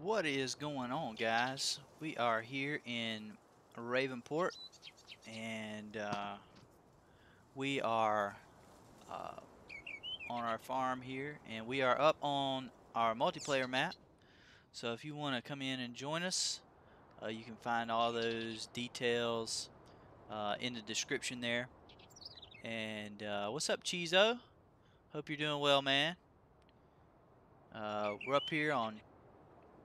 What is going on, guys? We are here in Ravenport, and we are uh, on our farm here, and we are up on our multiplayer map. So if you want to come in and join us, you can find all those details in the description there. And what's up, Chizo? Hope you're doing well, man. We're up here on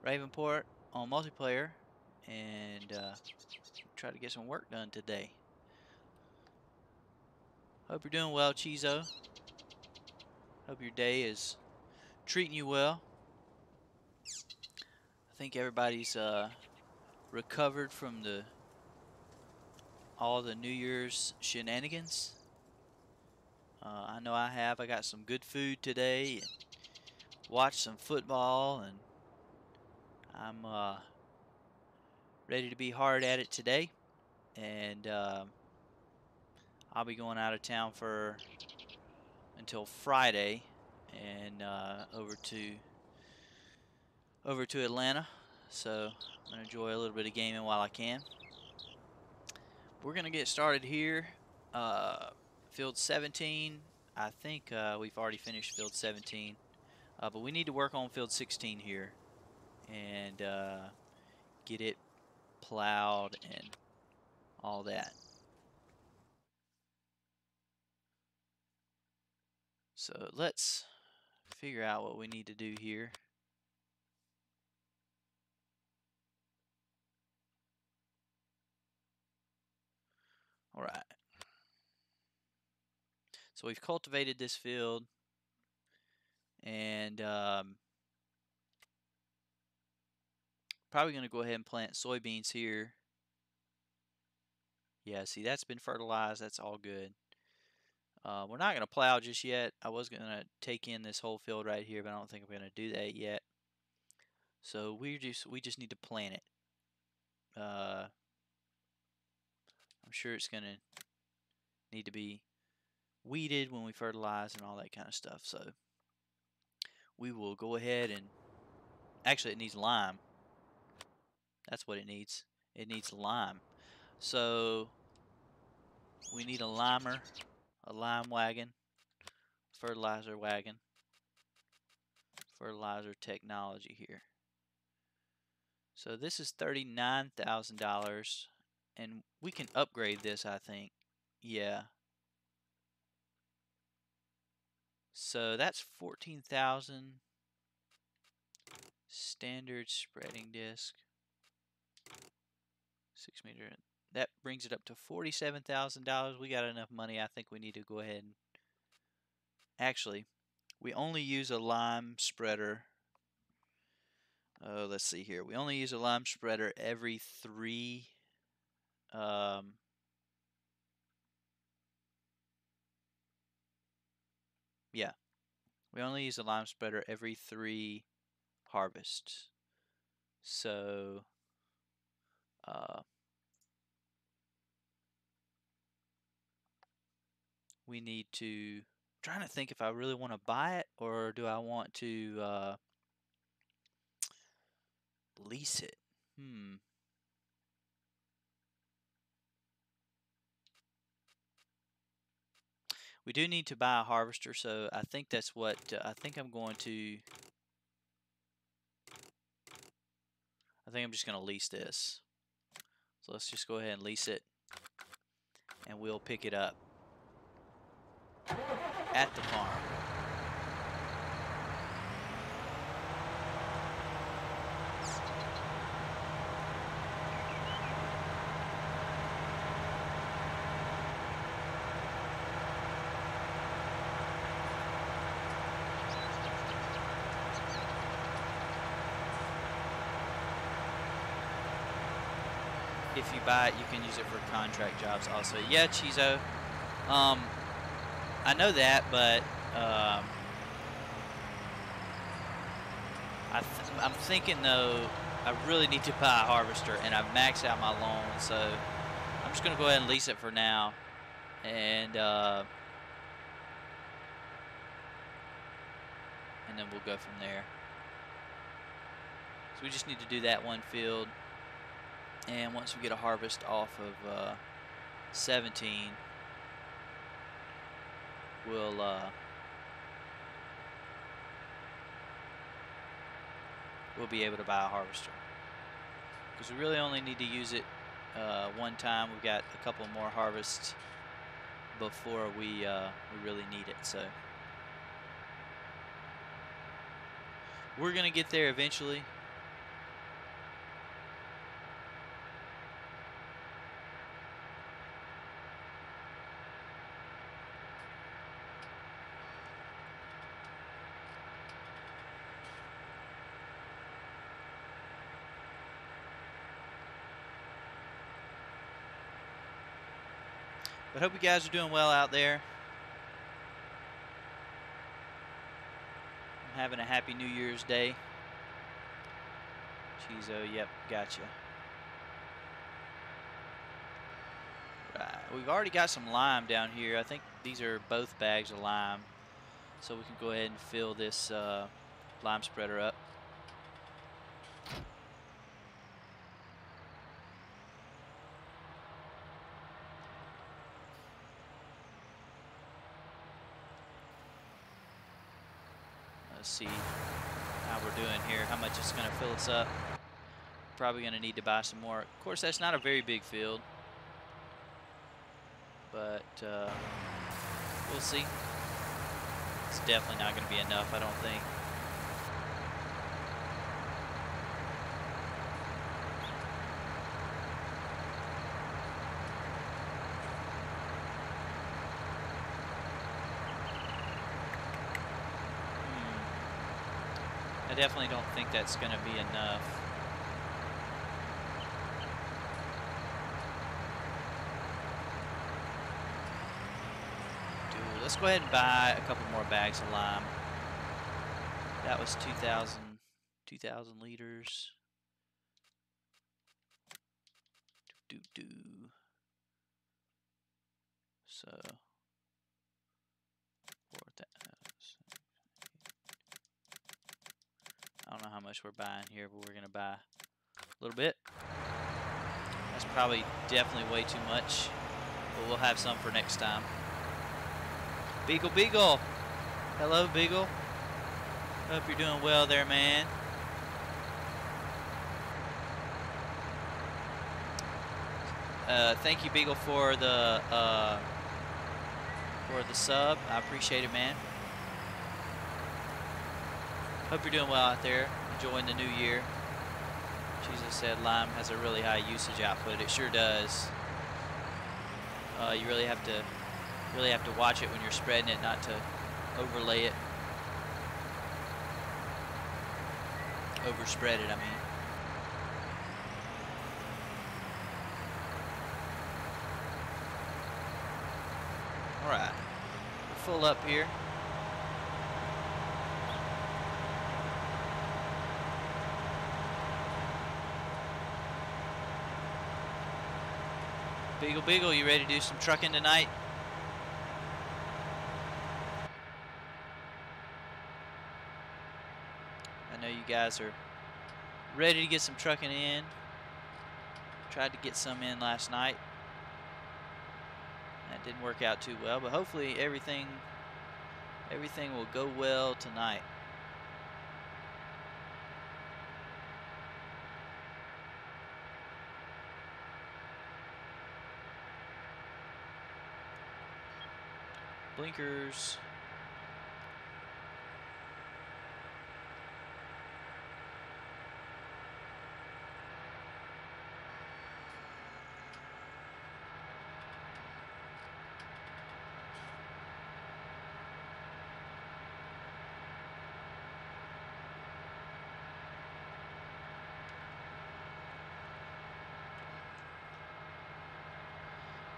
Ravenport on multiplayer, and try to get some work done today. Hope you're doing well, Chizo. Hope your day is treating you well. I think everybody's recovered from all the New Year's shenanigans. I know I have. I got some good food today and watched some football, and I'm ready to be hard at it today. And I'll be going out of town until Friday, and over to Atlanta. So I'm gonna enjoy a little bit of gaming while I can. We're gonna get started here. Field 17. I think we've already finished field 17, but we need to work on field 16 here and get it plowed and all that. So let's figure out what we need to do here. All right. So we've cultivated this field, and probably going to go ahead and plant soybeans here. Yeah, see, that's been fertilized. That's all good. We're not going to plow just yet. I was going to take in this whole field right here, but I don't think I'm going to do that yet. So we just need to plant it. I'm sure it's going to need to be weeded when we fertilize and all that kind of stuff. So we will go ahead and actually it needs lime. That's what it needs. It needs lime. So we need a limer, a lime wagon, fertilizer wagon, fertilizer technology here. So this is $39,000, and we can upgrade this, I think. Yeah. So that's 14,000. Standard spreading disc. 6 meter. That brings it up to $47,000. We got enough money. I think we need to go ahead and actually, we only use a lime spreader. Let's see here. We only use a lime spreader every 3 yeah. We only use a lime spreader every 3 harvests. So we need to, I'm trying to think if I really want to buy it or do I want to lease it. We do need to buy a harvester, so I think that's what I think I'm going to. I think I'm just going to lease this. So let's just go ahead and lease it, and we'll pick it up at the farm. If you buy it, you can use it for contract jobs also. Yeah, Chizo. I know that, but I'm thinking though, I really need to buy a harvester, and I've maxed out my loan, so I'm just gonna go ahead and lease it for now, and then we'll go from there. So we just need to do that one field, and once we get a harvest off of 17, we'll be able to buy a harvester, because we really only need to use it one time. We've got a couple more harvests before we really need it, so we're gonna get there eventually. But hope you guys are doing well out there. I'm having a happy New Year's Day. Chizo, yep, gotcha. Right, we've already got some lime down here. I think these are both bags of lime. So we can go ahead and fill this lime spreader up. Let's see how we're doing here, how much it's going to fill us up. Probably going to need to buy some more. Of course, that's not a very big field, but we'll see. It's definitely not going to be enough, I don't think. I definitely don't think that's going to be enough. Dude, let's go ahead and buy a couple more bags of lime. That was 2,000 liters. So, 4,000. I don't know how much we're buying here, but we're going to buy a little bit. That's probably definitely way too much, but we'll have some for next time. Beagle, Beagle. Hello, Beagle. Hope you're doing well there, man. Thank you, Beagle, for the sub. I appreciate it, man. Hope you're doing well out there, enjoying the new year. Jesus said lime has a really high usage output. It sure does. You really have to watch it when you're spreading it, not to overlay it. Overspread it, I mean. All right, we're full up here. Beagle, Beagle, you ready to do some trucking tonight? I know you guys are ready to get some trucking in. Tried to get some in last night. That didn't work out too well, but hopefully everything will go well tonight. Blinkers.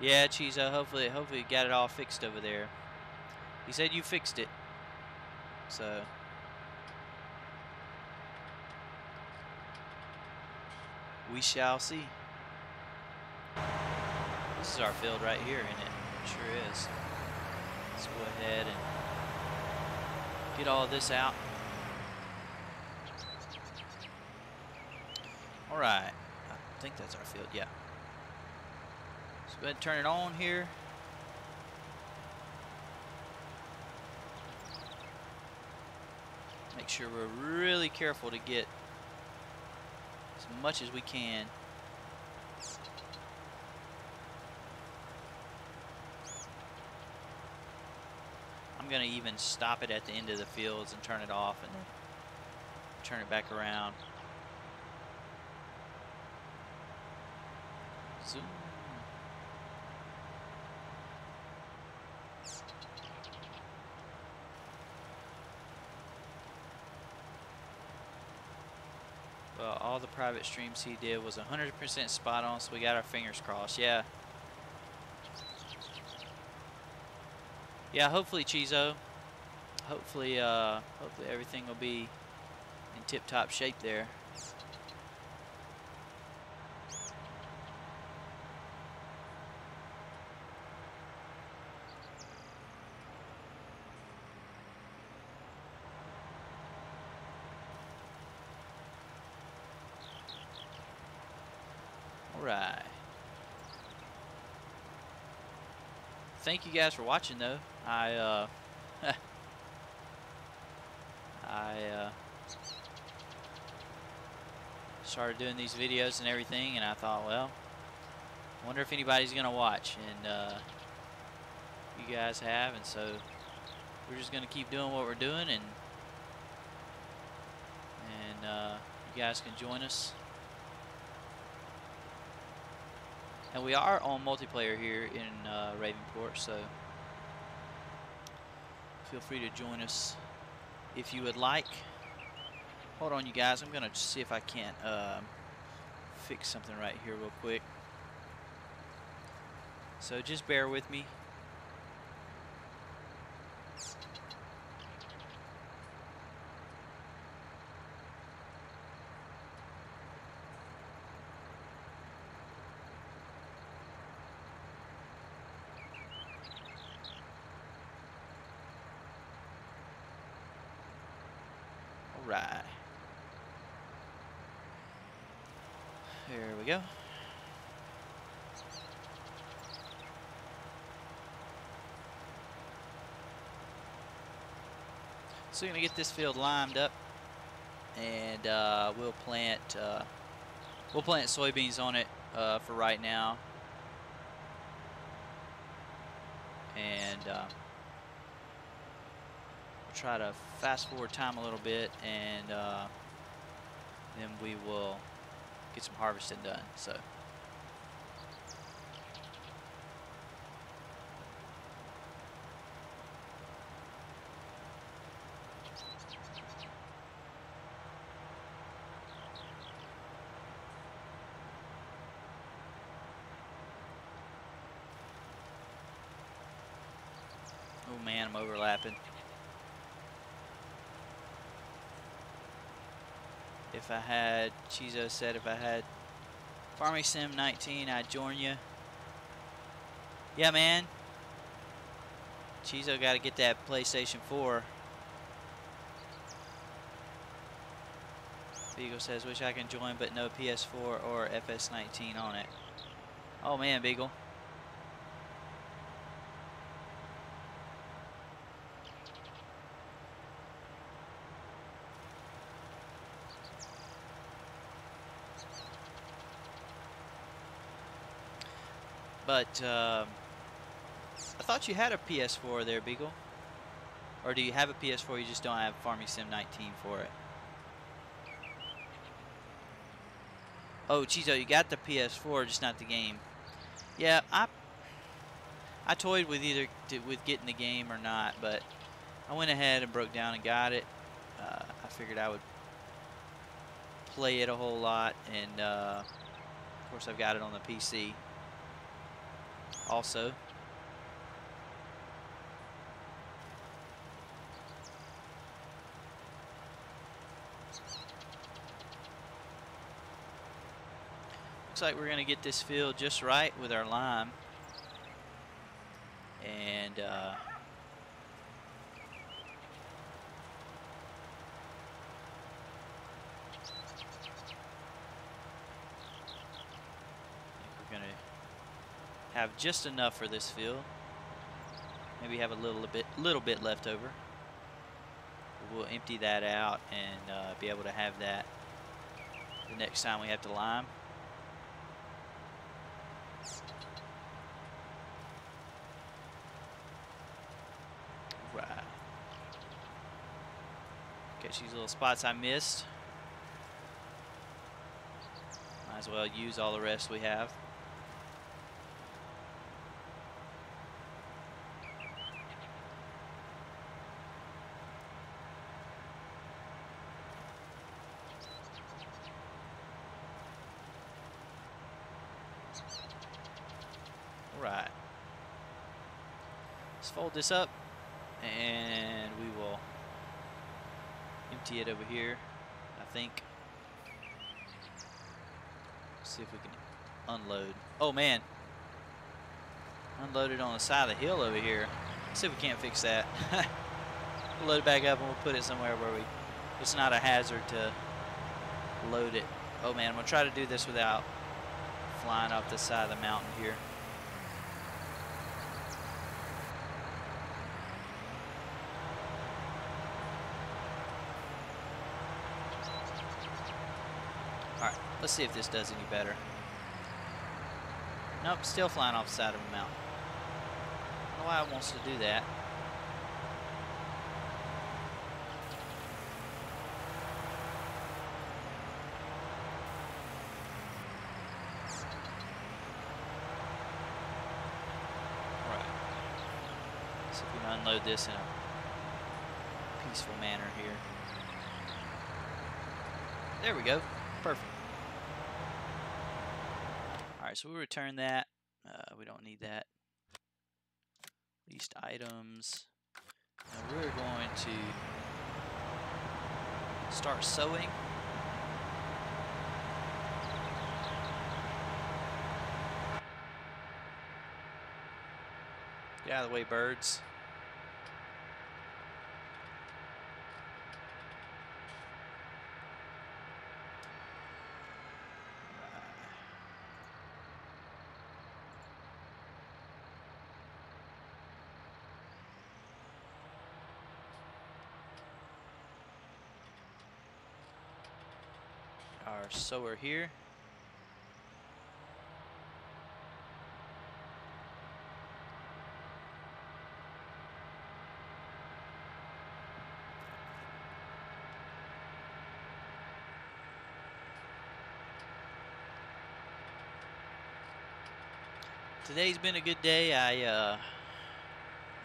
Yeah, Chizo, hopefully you got it all fixed over there. He said you fixed it. So we shall see. This is our field right here, isn't it? It sure is. Let's go ahead and get all this out. All right. I think that's our field. Yeah. So go ahead and turn it on here. Make sure we're really careful to get as much as we can. I'm going to even stop it at the end of the fields and turn it off and then turn it back around. Zoom. Well, all the private streams he did was 100% spot on, so we got our fingers crossed. Yeah. Yeah, hopefully, Chizo. Hopefully everything will be in tip-top shape there. Alright. Thank you guys for watching, though. I started doing these videos and everything, and I thought, well, I wonder if anybody's gonna watch, and you guys have, and so we're just gonna keep doing what we're doing, and you guys can join us. And we are on multiplayer here in Ravenport, so feel free to join us if you would like. Hold on, you guys. I'm gonna see if I can't fix something right here real quick. So just bear with me. All right. There we go. So we're gonna get this field limed up, and we'll plant soybeans on it for right now, and we'll try to fast forward time a little bit, and then we will get some harvesting done. So. Oh man, I'm overlapping. If I had, Chizo said if I had Farming Sim 19, I'd join you. Yeah, man. Chizo got to get that PlayStation 4. Beagle says, wish I can join, but no PS4 or FS19 on it. Oh man, Beagle. But I thought you had a PS4 there, Beagle. Or do you have a PS4, you just don't have Farming Sim 19 for it? Oh, Chizo, you got the PS4, just not the game. Yeah, I toyed with with getting the game or not, but I went ahead and broke down and got it. I figured I would play it a whole lot, and of course I've got it on the PC also. Looks like we're going to get this field just right with our lime. And to have just enough for this field. Maybe have a little bit left over. We'll empty that out and be able to have that the next time we have to lime. Right. Catch these little spots I missed. Might as well use all the rest we have. Alright. Let's fold this up and we will empty it over here, I think. See if we can unload. Oh man, unloaded on the side of the hill over here. Let's see if we can't fix that. We'll load it back up and we'll put it somewhere where it's not a hazard to load it. Oh man, I'm gonna try to do this without flying off the side of the mountain here. Alright, let's see if this does any better. Nope, still flying off the side of the mountain. I don't know why it wants to do that. Alright. See if we can unload this in a peaceful manner here. There we go. Perfect. Alright, so we'll return that. We don't need that. Least items. Now we're going to start sowing. Get out of the way, birds. Our sower here. Today's been a good day. I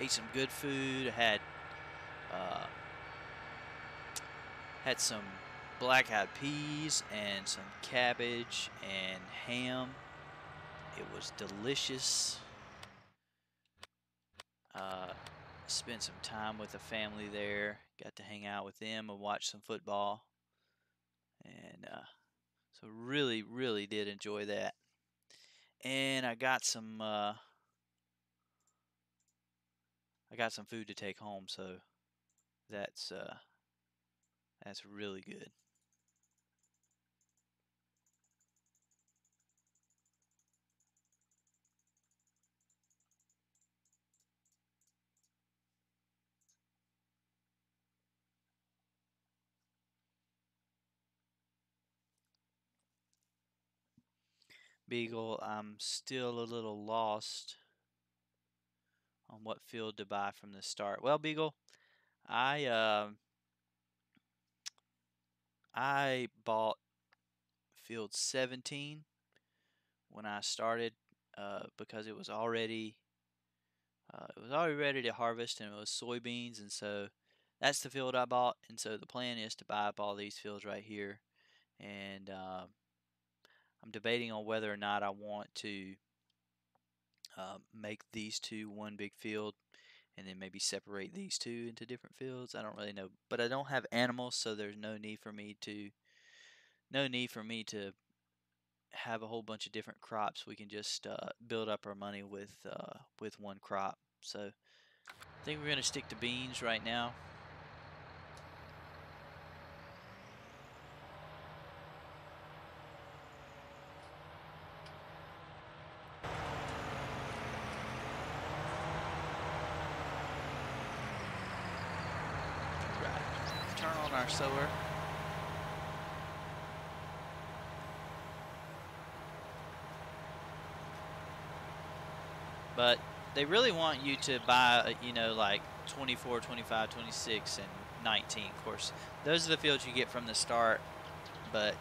ate some good food. I had some black-eyed peas and some cabbage and ham. It was delicious. Spent some time with the family there. Got to hang out with them and watch some football. And so really did enjoy that. And I got some food to take home, so that's really good. Beagle, I'm still a little lost on what field to buy from the start. Well, Beagle, I bought field 17 when I started because it was already ready to harvest, and it was soybeans, and so that's the field I bought. And so the plan is to buy up all these fields right here, and I'm debating on whether or not I want to make these two one big field and then maybe separate these two into different fields. I don't really know, but I don't have animals, so there's no need for me to have a whole bunch of different crops. We can just build up our money with one crop. So I think we're going to stick to beans right now. our sower. But they really want you to buy, you know, like 24, 25, 26, and 19. Of course, those are the fields you get from the start, but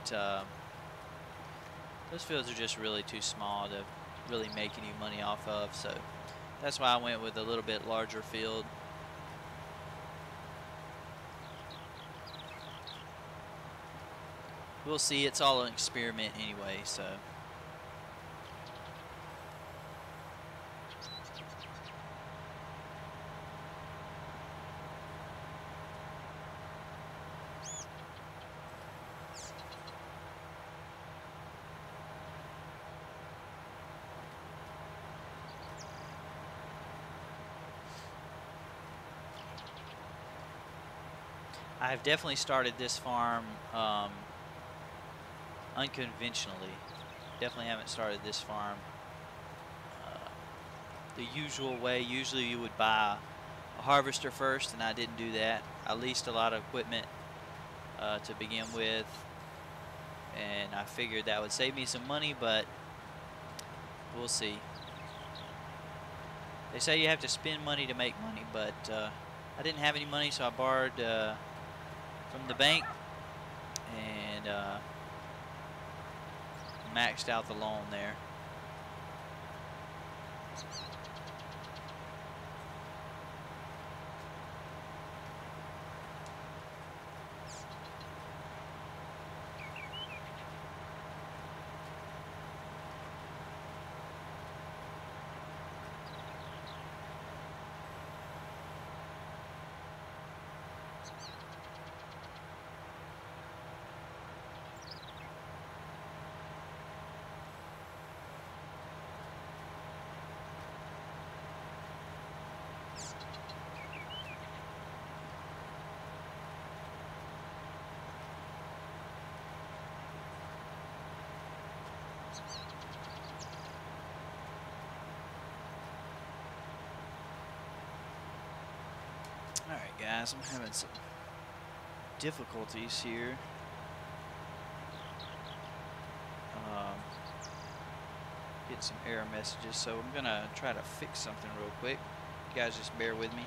those fields are just really too small to really make any money off of, so that's why I went with a little bit larger field. We'll see. It's all an experiment anyway, so. I've definitely started this farm unconventionally. Definitely haven't started this farm the usual way. Usually you would buy a harvester first, and I didn't do that. I leased a lot of equipment to begin with, and I figured that would save me some money, but we'll see. They say you have to spend money to make money, but I didn't have any money, so I borrowed from the bank and maxed out the loan there. Alright guys, I'm having some difficulties here. Getting some error messages, so I'm gonna try to fix something real quick. You guys just bear with me.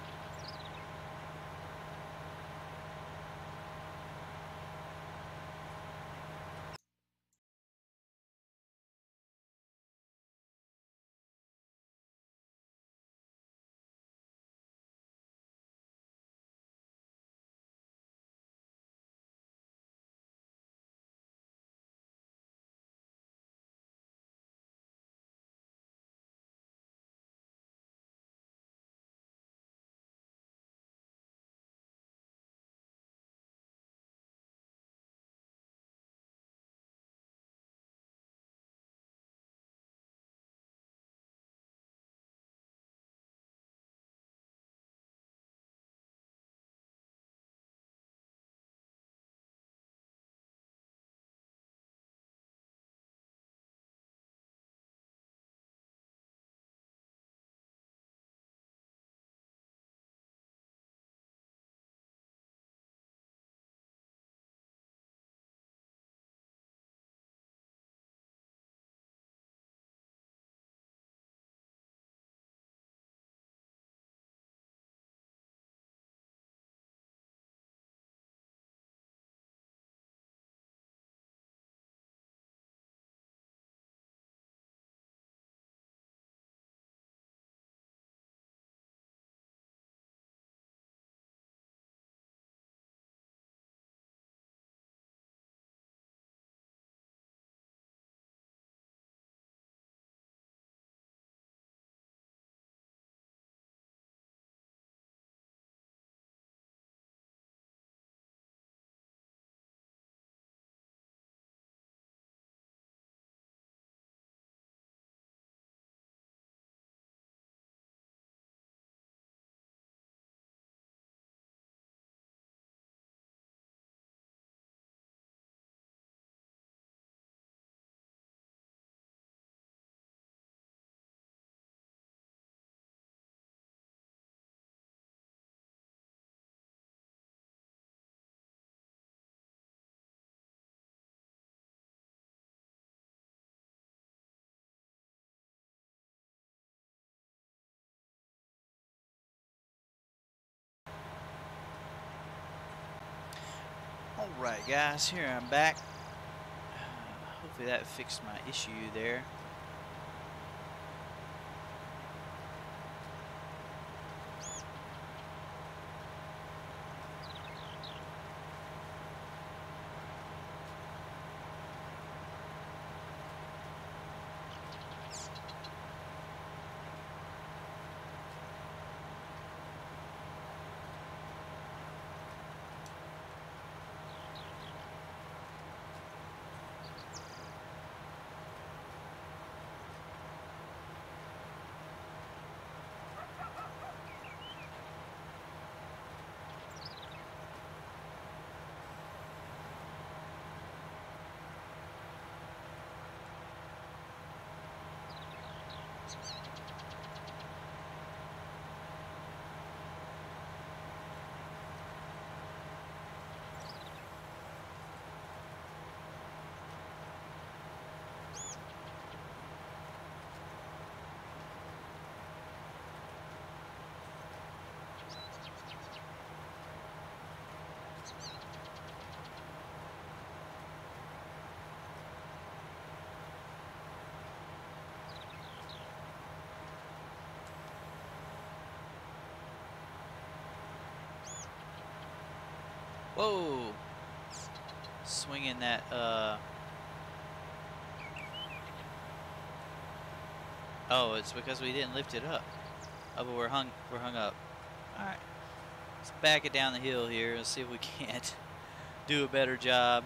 Alright guys, here I'm back. Hopefully that fixed my issue there. Whoa! Swinging that, oh, it's because we didn't lift it up. Oh, but we're hung up. Alright. Let's back it down the hill here. Let's see if we can't do a better job.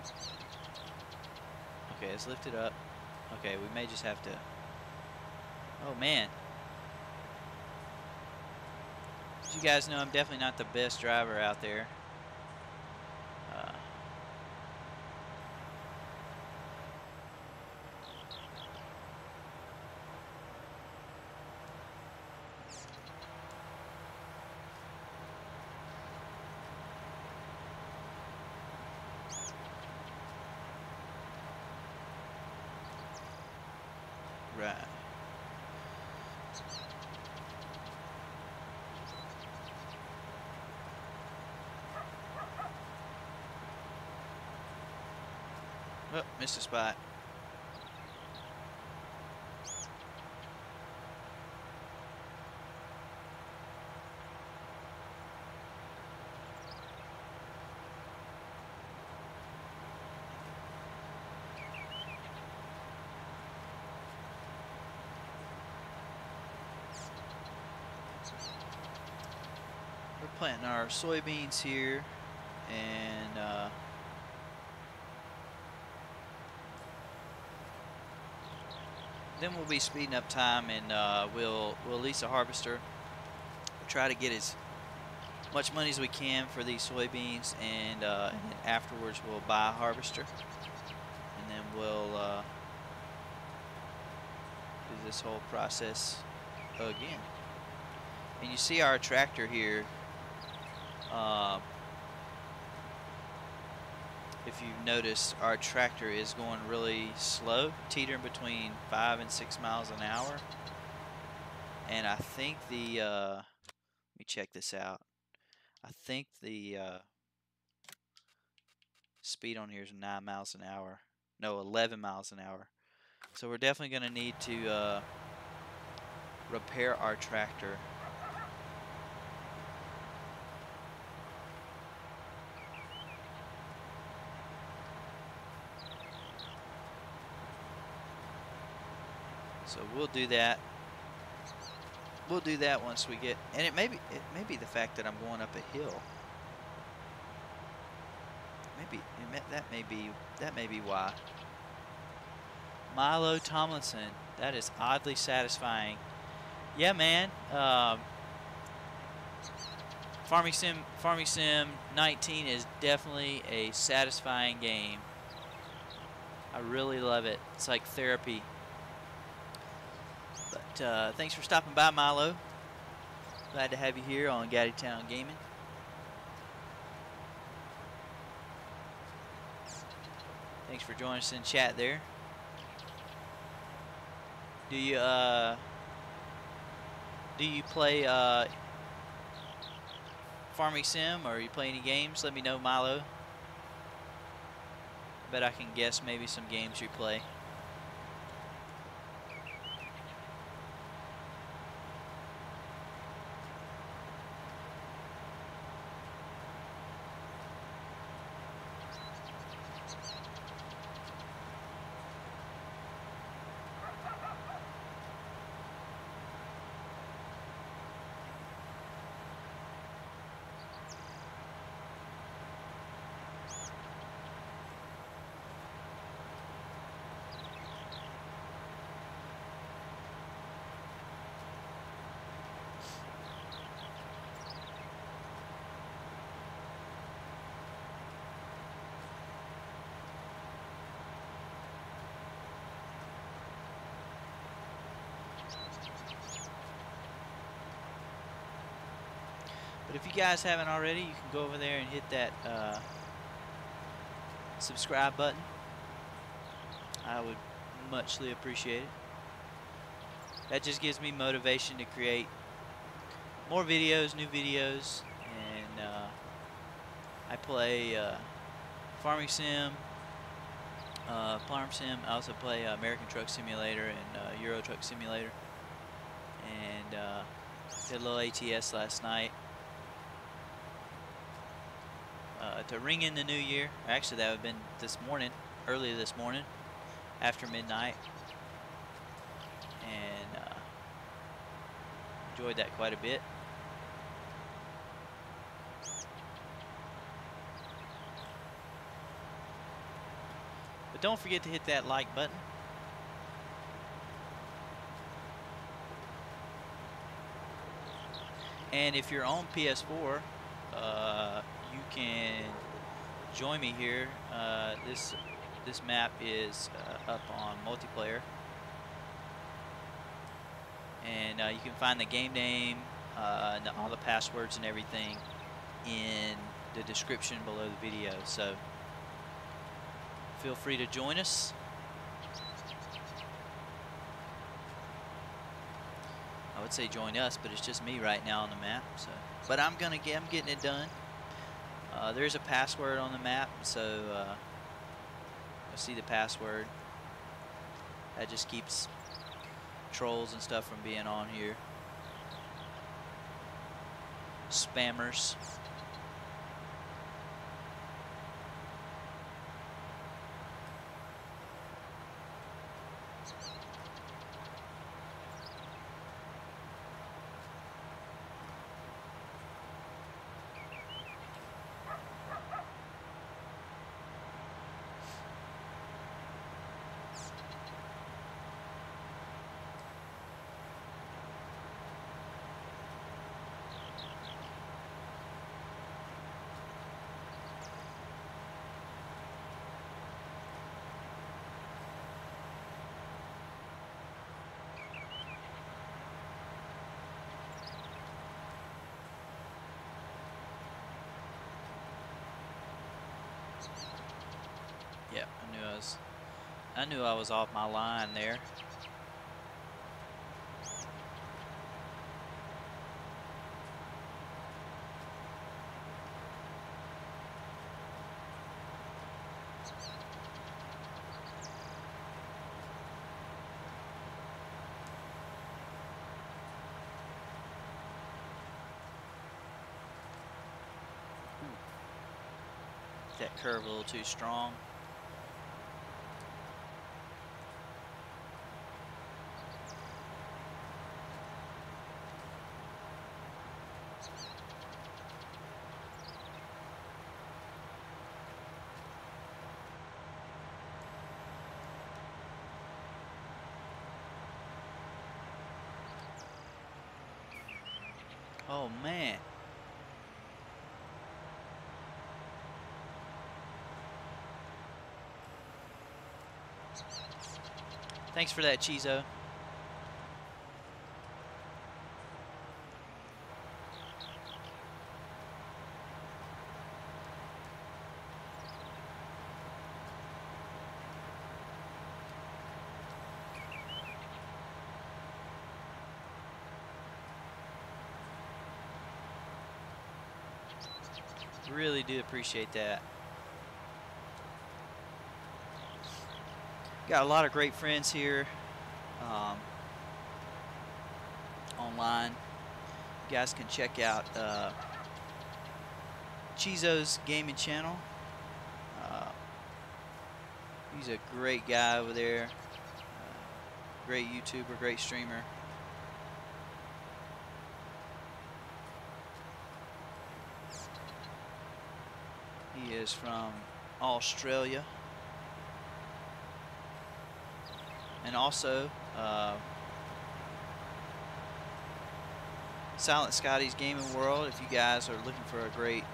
Okay, let's lift it up. Okay, we may just have to... Oh, man. As you guys know, I'm definitely not the best driver out there. Right. Oh, missed a spot. We're planting our soybeans here, and then we'll be speeding up time, and we'll lease a harvester. We'll try to get as much money as we can for these soybeans, and then afterwards we'll buy a harvester, and then we'll do this whole process again. And you see our tractor here. If you've noticed, our tractor is going really slow, teetering between 5 and 6 miles an hour. And I think the, let me check this out. I think the speed on here is 9 miles an hour. No, 11 miles an hour. So we're definitely going to need to repair our tractor. So we'll do that. We'll do that once we get, and it may be the fact that I'm going up a hill. That may be why. Milo Tomlinson, that is oddly satisfying. Yeah, man. Farming Sim 19 is definitely a satisfying game. I really love it. It's like therapy. But thanks for stopping by, Milo. Glad to have you here on Gaddytown Gaming. Thanks for joining us in chat there. Do you play Farming Sim, or you play any games? Let me know, Milo. Bet I can guess maybe some games you play. But if you guys haven't already, you can go over there and hit that subscribe button. I would muchly appreciate it. That just gives me motivation to create more videos, new videos, and I play Farming Sim, Farm Sim. I also play American Truck Simulator and Euro Truck Simulator, and did a little ATS last night. To ring in the new year, actually that would have been this morning, early this morning, after midnight, and enjoyed that quite a bit. But don't forget to hit that like button. And if you're on PS4, you can join me here. This map is up on Multiplayer, and you can find the game name, and all the passwords and everything in the description below the video. So feel free to join us. I would say join us, but it's just me right now on the map. So, but I'm getting it done. There's a password on the map, so you'll see the password. That just keeps trolls and stuff from being on here. Spammers. Yeah, I knew I was off my line there. That curve a little too strong. Oh man. Thanks for that, Chizo. Really do appreciate that. Got a lot of great friends here online. You guys can check out Chizo's gaming channel. He's a great guy over there. Great YouTuber, great streamer. He is from Australia. And also, Silent Scotty's Gaming World. If you guys are looking for a great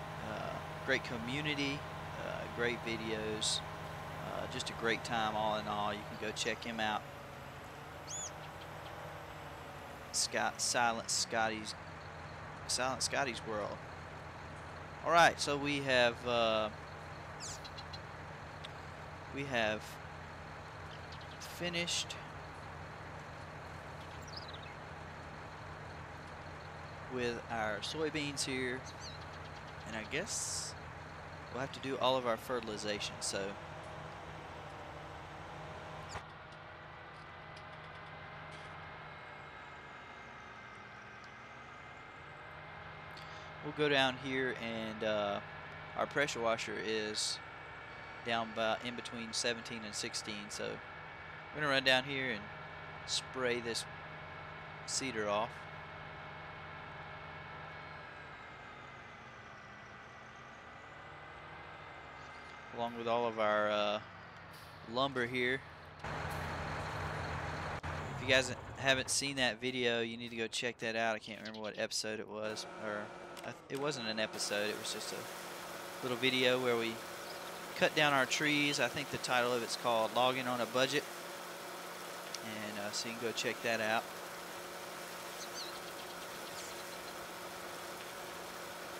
community, great videos, just a great time all in all, you can go check him out. Silent Scotty's World. All right, so we have finished with our soybeans here, and I guess we'll have to do all of our fertilization. So we'll go down here, and our pressure washer is down by in between 17 and 16. So we're gonna run down here and spray this cedar off. Along with all of our lumber here. If you guys haven't seen that video, you need to go check that out. I can't remember what episode it was, or it wasn't an episode, it was just a little video where we cut down our trees. I think the title of it's called Logging on a Budget, and so you can go check that out.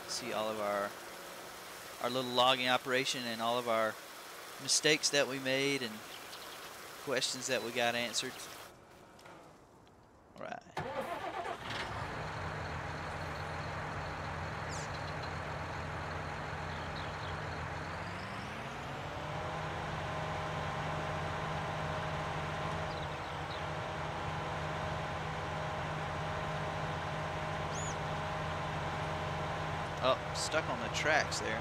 See all of our little logging operation and all of our mistakes that we made and questions that we got answered. All right. Oh, stuck on the tracks there.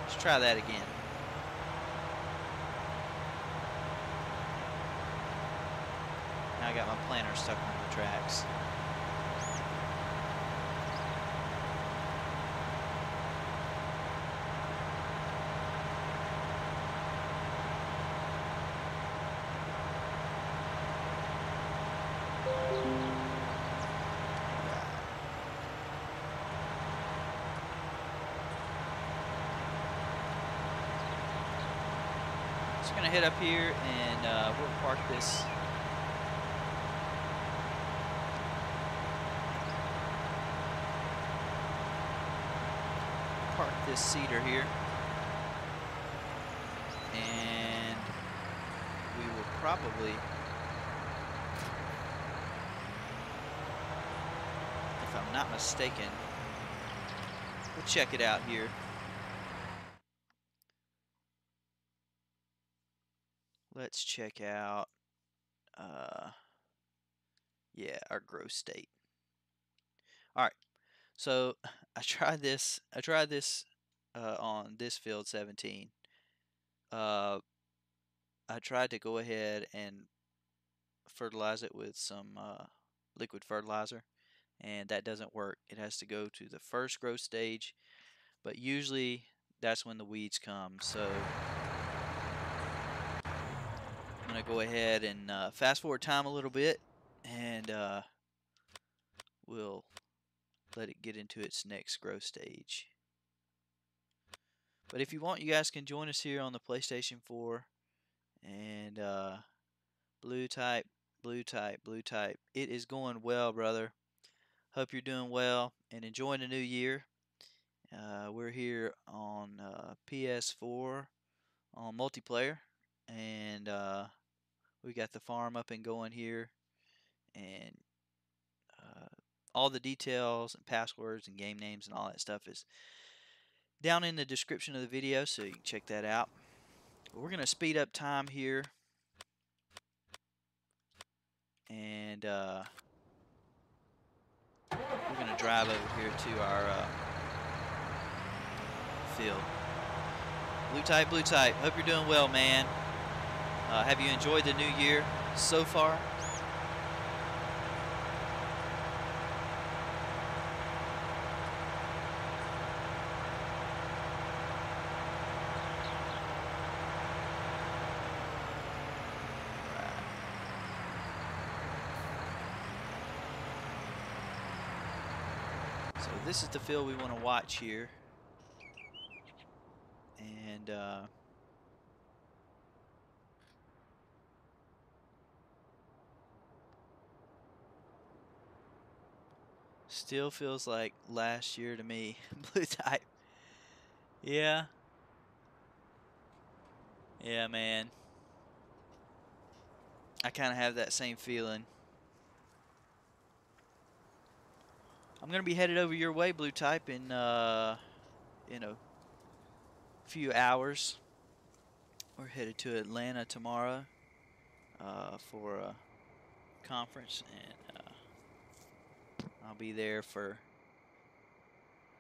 Let's try that again. Now I got my planter stuck on the tracks. Just gonna head up here and we'll park this. Park this cedar here, and we will probably, if I'm not mistaken, we'll check it out here. Let's check out, yeah, our growth state. All right, so I tried this on this field 17. I tried to go ahead and fertilize it with some liquid fertilizer, and that doesn't work. It has to go to the first growth stage, but usually that's when the weeds come. So I'm gonna go ahead and fast forward time a little bit, and we'll let it get into its next growth stage. But if you want, you guys can join us here on the PlayStation 4, and blue type, blue type, blue type. It is going well, brother. Hope you're doing well and enjoying the new year. We're here on PS4 on multiplayer, and we got the farm up and going here, and all the details and passwords and game names and all that stuff is down in the description of the video, so you can check that out. But we're going to speed up time here. And we're going to drive over here to our field. Blue Type, hope you're doing well, man. Have you enjoyed the new year so far? So this is the field we want to watch here. And still feels like last year to me. Blue Type. Yeah. Yeah, man. I kind of have that same feeling. I'm going to be headed over your way, Blue Type, in a few hours. We're headed to Atlanta tomorrow for a conference, and I'll be there for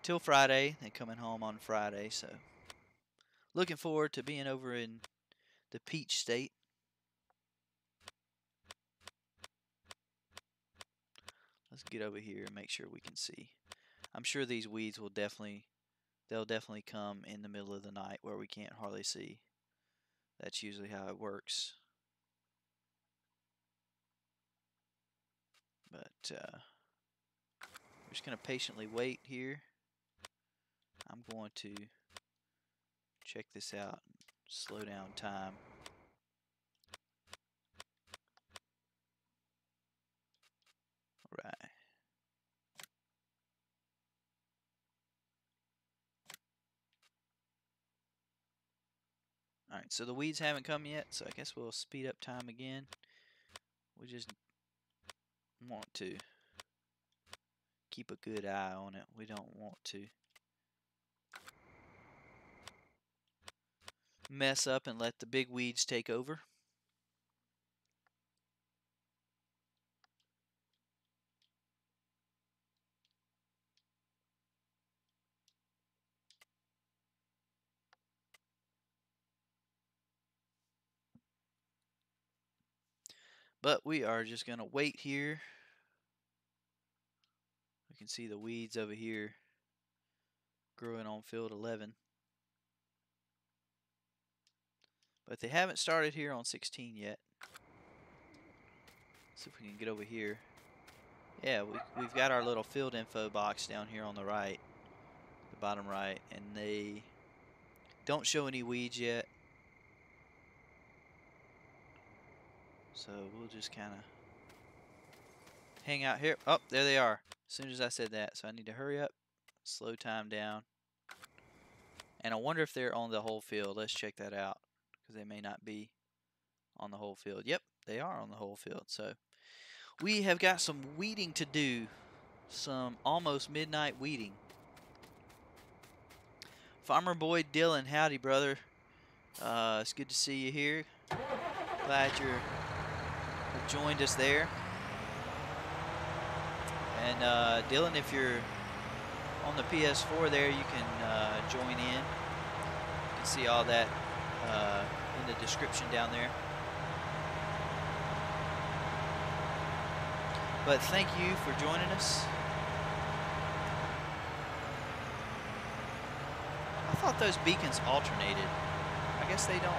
till Friday, then coming home on Friday. So looking forward to being over in the Peach State. Let's get over here and make sure we can see. I'm sure these weeds will they'll definitely come in the middle of the night where we can't hardly see. That's usually how it works. But we're just going to patiently wait here. I'm going to check this out and slow down time. Right. Alright, so the weeds haven't come yet, so I guess we'll speed up time again. We just want to keep a good eye on it. We don't want to mess up and let the big weeds take over. But we are just going to wait here. We can see the weeds over here growing on field 11. But they haven't started here on 16 yet. See if we can get over here. Yeah, we've got our little field info box down here on the right, the bottom right, and they don't show any weeds yet. So we'll just kind of hang out here. Oh, there they are. As soon as I said that. So I need to hurry up, slow time down. And I wonder if they're on the whole field. Let's check that out, because they may not be on the whole field. Yep, they are on the whole field. So we have got some weeding to do. Some almost midnight weeding. Farmer Boy Dylan, howdy, brother. It's good to see you here. Glad you've joined us there. And Dylan, if you're on the PS4 there, you can join in. You can see all that in the description down there. But thank you for joining us. I thought those beacons alternated. I guess they don't.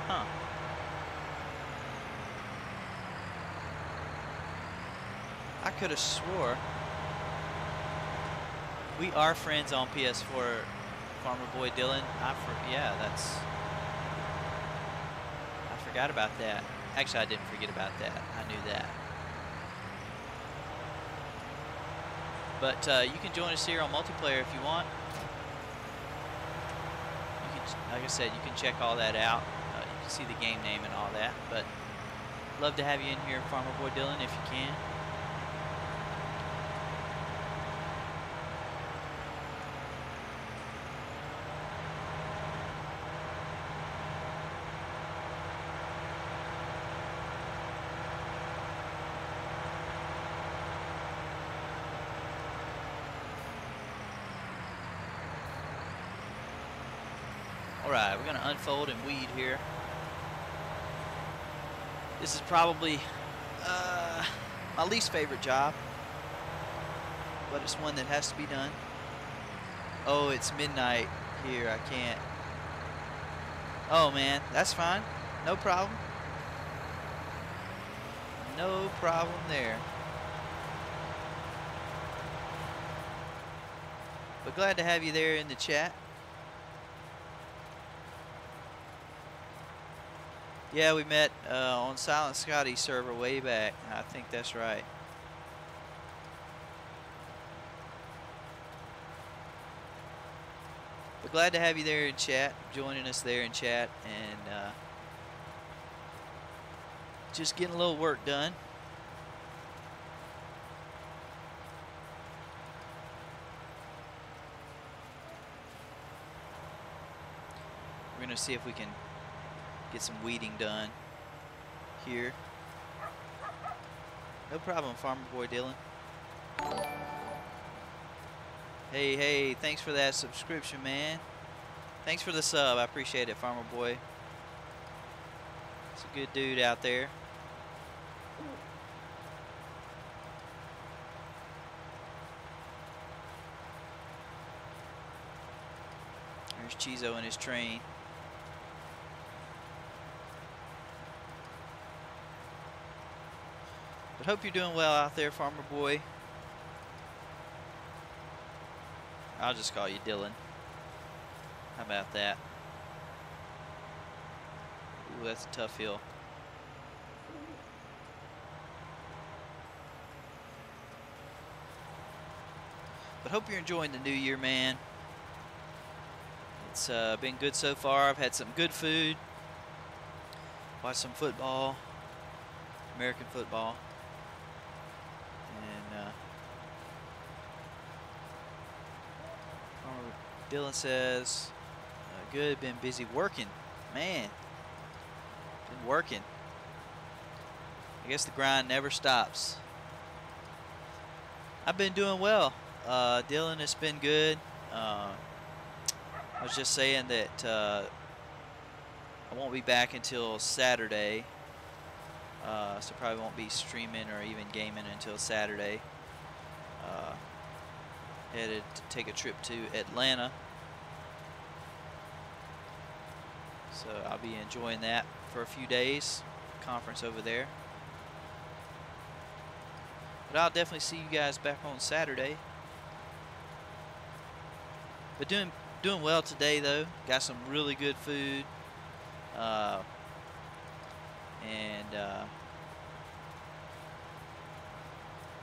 Huh. I could have swore we are friends on PS4, Farmer Boy Dylan. Yeah, that's. I forgot about that. Actually, I didn't forget about that. I knew that. But you can join us here on multiplayer if you want. You can, like I said, you can check all that out. You can see the game name and all that. But love to have you in here, Farmer Boy Dylan, if you can. Alright, we're going to unfold and weed here. This is probably my least favorite job, but it's one that has to be done. Oh, it's midnight here. I can't. Oh, man, that's fine. No problem. No problem there. But glad to have you there in the chat. Yeah, we met on Silent Scotty's server way back. I think that's right. But glad to have you there in chat, joining us there in chat, and just getting a little work done. We're going to see if we can get some weeding done here. No problem, Farmer Boy Dylan. Hey, thanks for that subscription, man. Thanks for the sub. I appreciate it, Farmer Boy. It's a good dude out there. There's Chizo and his train. But hope you're doing well out there, Farmer Boy. I'll just call you Dylan. How about that? Ooh, that's a tough hill. But hope you're enjoying the new year, man. It's been good so far. I've had some good food. Watched some football. American football. And Dylan says, good, been busy working. Man, been working. I guess the grind never stops. I've been doing well. Dylan, it's been good. I was just saying that I won't be back until Saturday. So probably won't be streaming or even gaming until Saturday. Headed to take a trip to Atlanta. So I'll be enjoying that for a few days. Conference over there. But I'll definitely see you guys back on Saturday. But doing well today though. Got some really good food.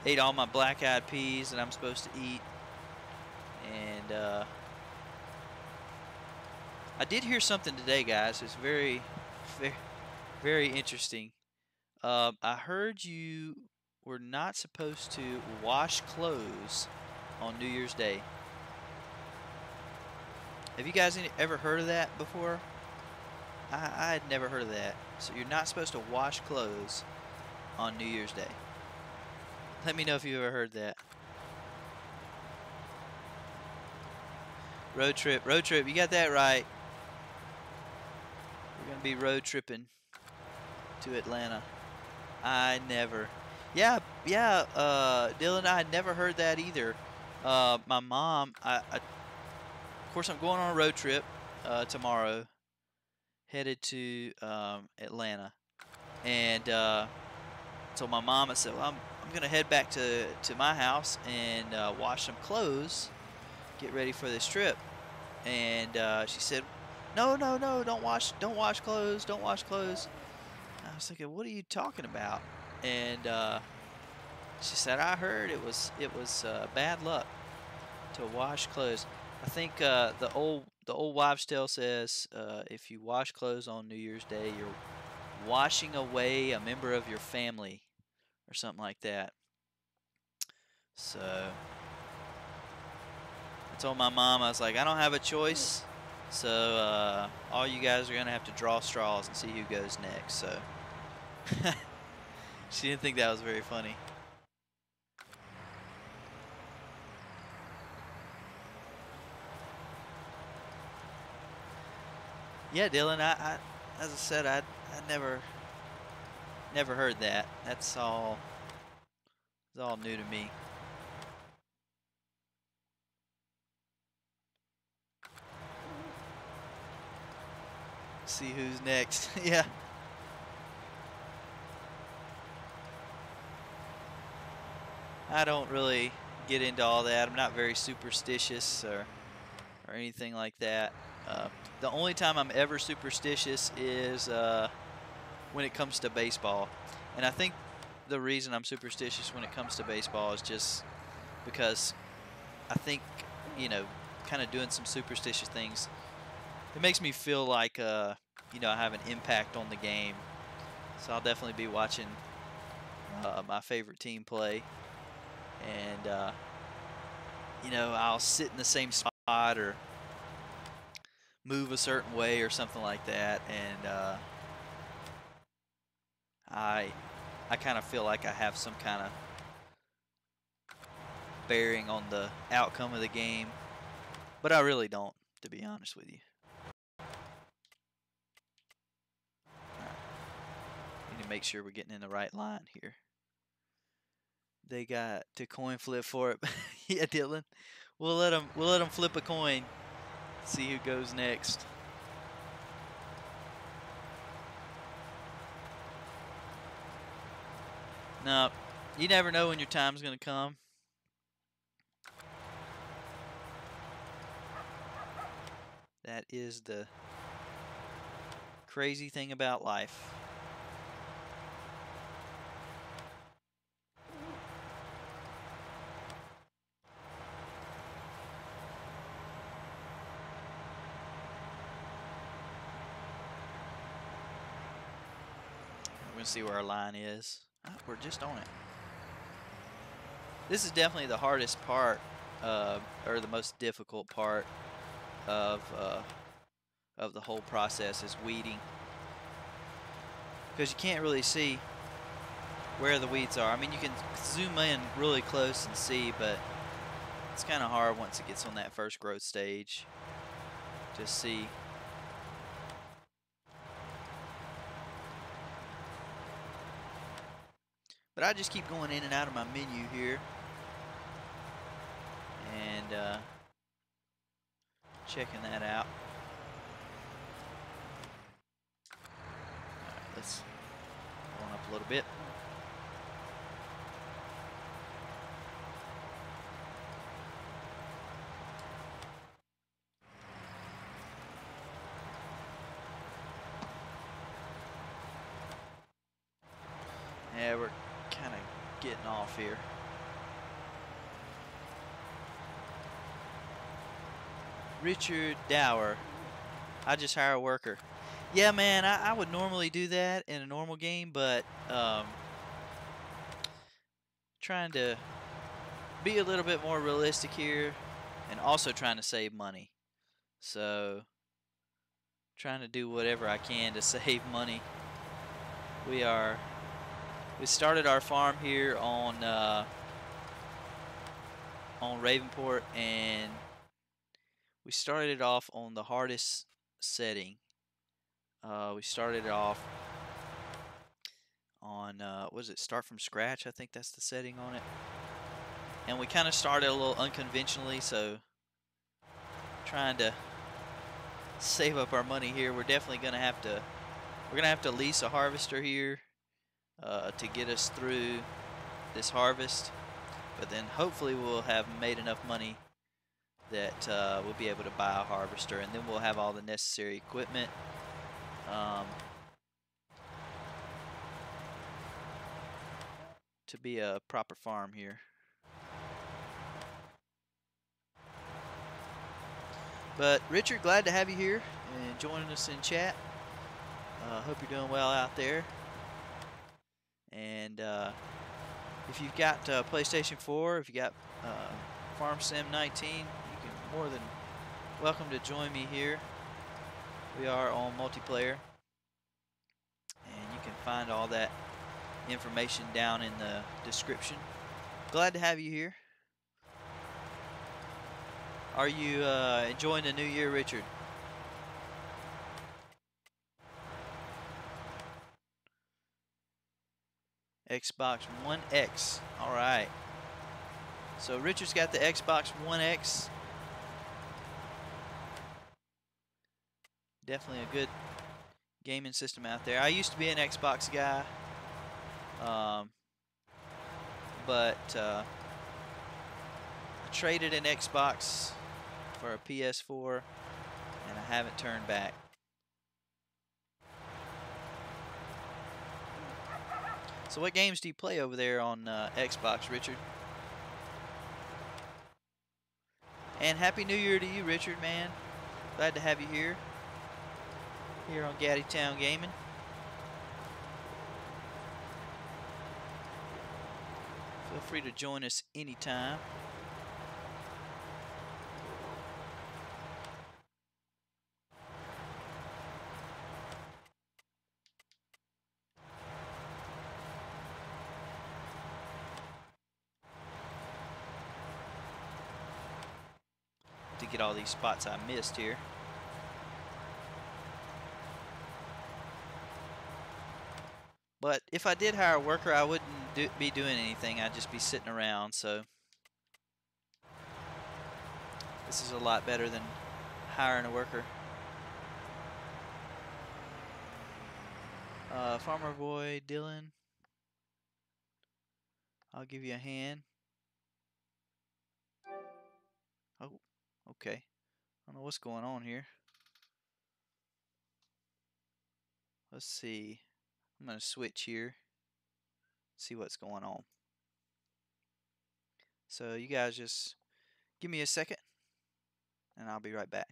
Ate all my black-eyed peas that I'm supposed to eat. And I did hear something today, guys. It's very, very interesting. I heard you were not supposed to wash clothes on New Year's Day. Have you guys ever heard of that before? I had never heard of that. So you're not supposed to wash clothes on New Year's Day. Let me know if you ever heard that. Road trip, you got that right. We're going to be road tripping to Atlanta. I never. Yeah, Dylan, I had never heard that either. My mom, of course, I'm going on a road trip tomorrow, headed to Atlanta. And told my mom, I said, well, I'm going to head back to my house and wash some clothes, get ready for this trip. And she said, no, don't wash clothes, don't wash clothes. I was thinking, what are you talking about? And she said, I heard it was bad luck to wash clothes. I think the old wives' tale says if you wash clothes on New Year's Day, you're washing away a member of your family or something like that. So I told my mom, I was like, I don't have a choice. So all you guys are going to have to draw straws and see who goes next. So she didn't think that was very funny. Yeah, Dylan. As I said, I never heard that. That's all. It's all new to me. See who's next. Yeah. I don't really get into all that. I'm not very superstitious or anything like that. The only time I'm ever superstitious is when it comes to baseball. And I think the reason I'm superstitious when it comes to baseball is just because I think, you know, kind of doing some superstitious things, it makes me feel like, you know, I have an impact on the game. So I'll definitely be watching my favorite team play. And, you know, I'll sit in the same spot or move a certain way or something like that. And I kind of feel like I have some kind of bearing on the outcome of the game, but I really don't, to be honest with you. All right. Need to make sure we're getting in the right line here. They got to coin flip for it. Yeah, Dylan. We'll let them flip a coin. See who goes next. No, you never know when your time's gonna come. That is the crazy thing about life. We're gonna see where our line is. Oh, we're just on it. This is definitely the hardest part, or the most difficult part of the whole process is weeding, because you can't really see where the weeds are. I mean, you can zoom in really close and see, but it's kind of hard once it gets on that first growth stage to see. But I just keep going in and out of my menu here and checking that out. All right, let's go on up a little bit. Yeah, we're kind of getting off here. Richard Dower. I just hire a worker. Yeah, man, I would normally do that in a normal game, but trying to be a little bit more realistic here and also trying to save money. So, trying to do whatever I can to save money. We started our farm here on Ravenport, and we started it off on the hardest setting. We started it off on what is it? Start from scratch. I think that's the setting on it. And we kind of started a little unconventionally, so trying to save up our money here. We're definitely gonna have to lease a harvester here to get us through this harvest. But then hopefully we'll have made enough money that we'll be able to buy a harvester, and then we'll have all the necessary equipment. To be a proper farm here. But Richard, glad to have you here and joining us in chat. Hope you're doing well out there. And if you've got PlayStation 4, if you got Farm Sim 19, you can more than welcome to join me here. We are on Multiplayer, and you can find all that information down in the description. Glad to have you here. Are you enjoying the new year, Richard? Xbox One X. All right. So Richard's got the Xbox One X. Definitely a good gaming system out there. I used to be an Xbox guy, but I traded an Xbox for a PS4, and I haven't turned back. So what games do you play over there on Xbox, Richard? And Happy New Year to you, Richard, man. Glad to have you here on Gaddytown Gaming. Feel free to join us anytime. To get all these spots I missed here. But if I did hire a worker, I wouldn't be doing anything. I'd just be sitting around. So this is a lot better than hiring a worker. Farmer Boy Dylan, I'll give you a hand. Oh, okay. I don't know what's going on here. Let's see. I'm going to switch here. See what's going on. So you guys just give me a second, and I'll be right back.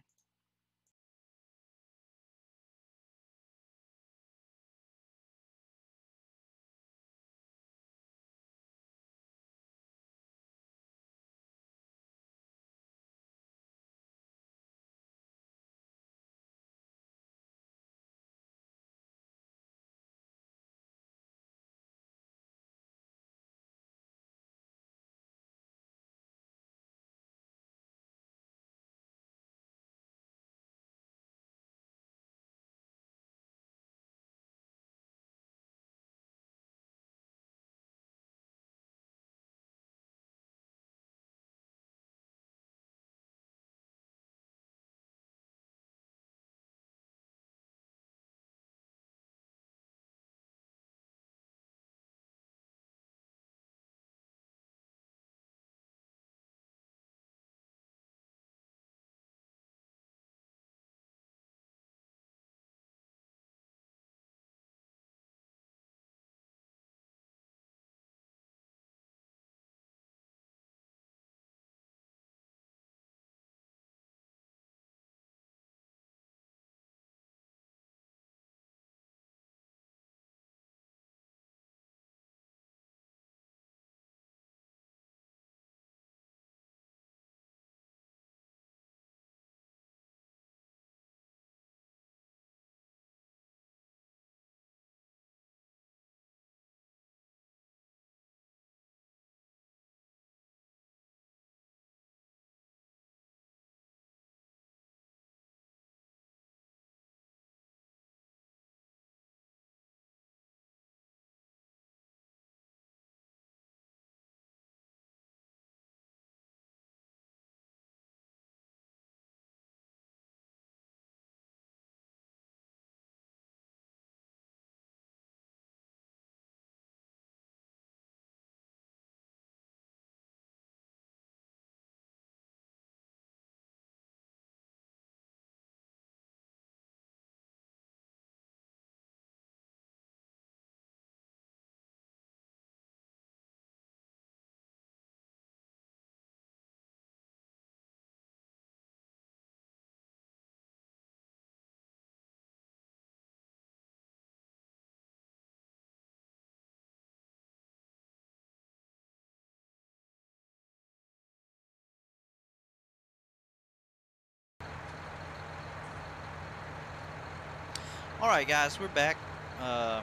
All right, guys, we're back. I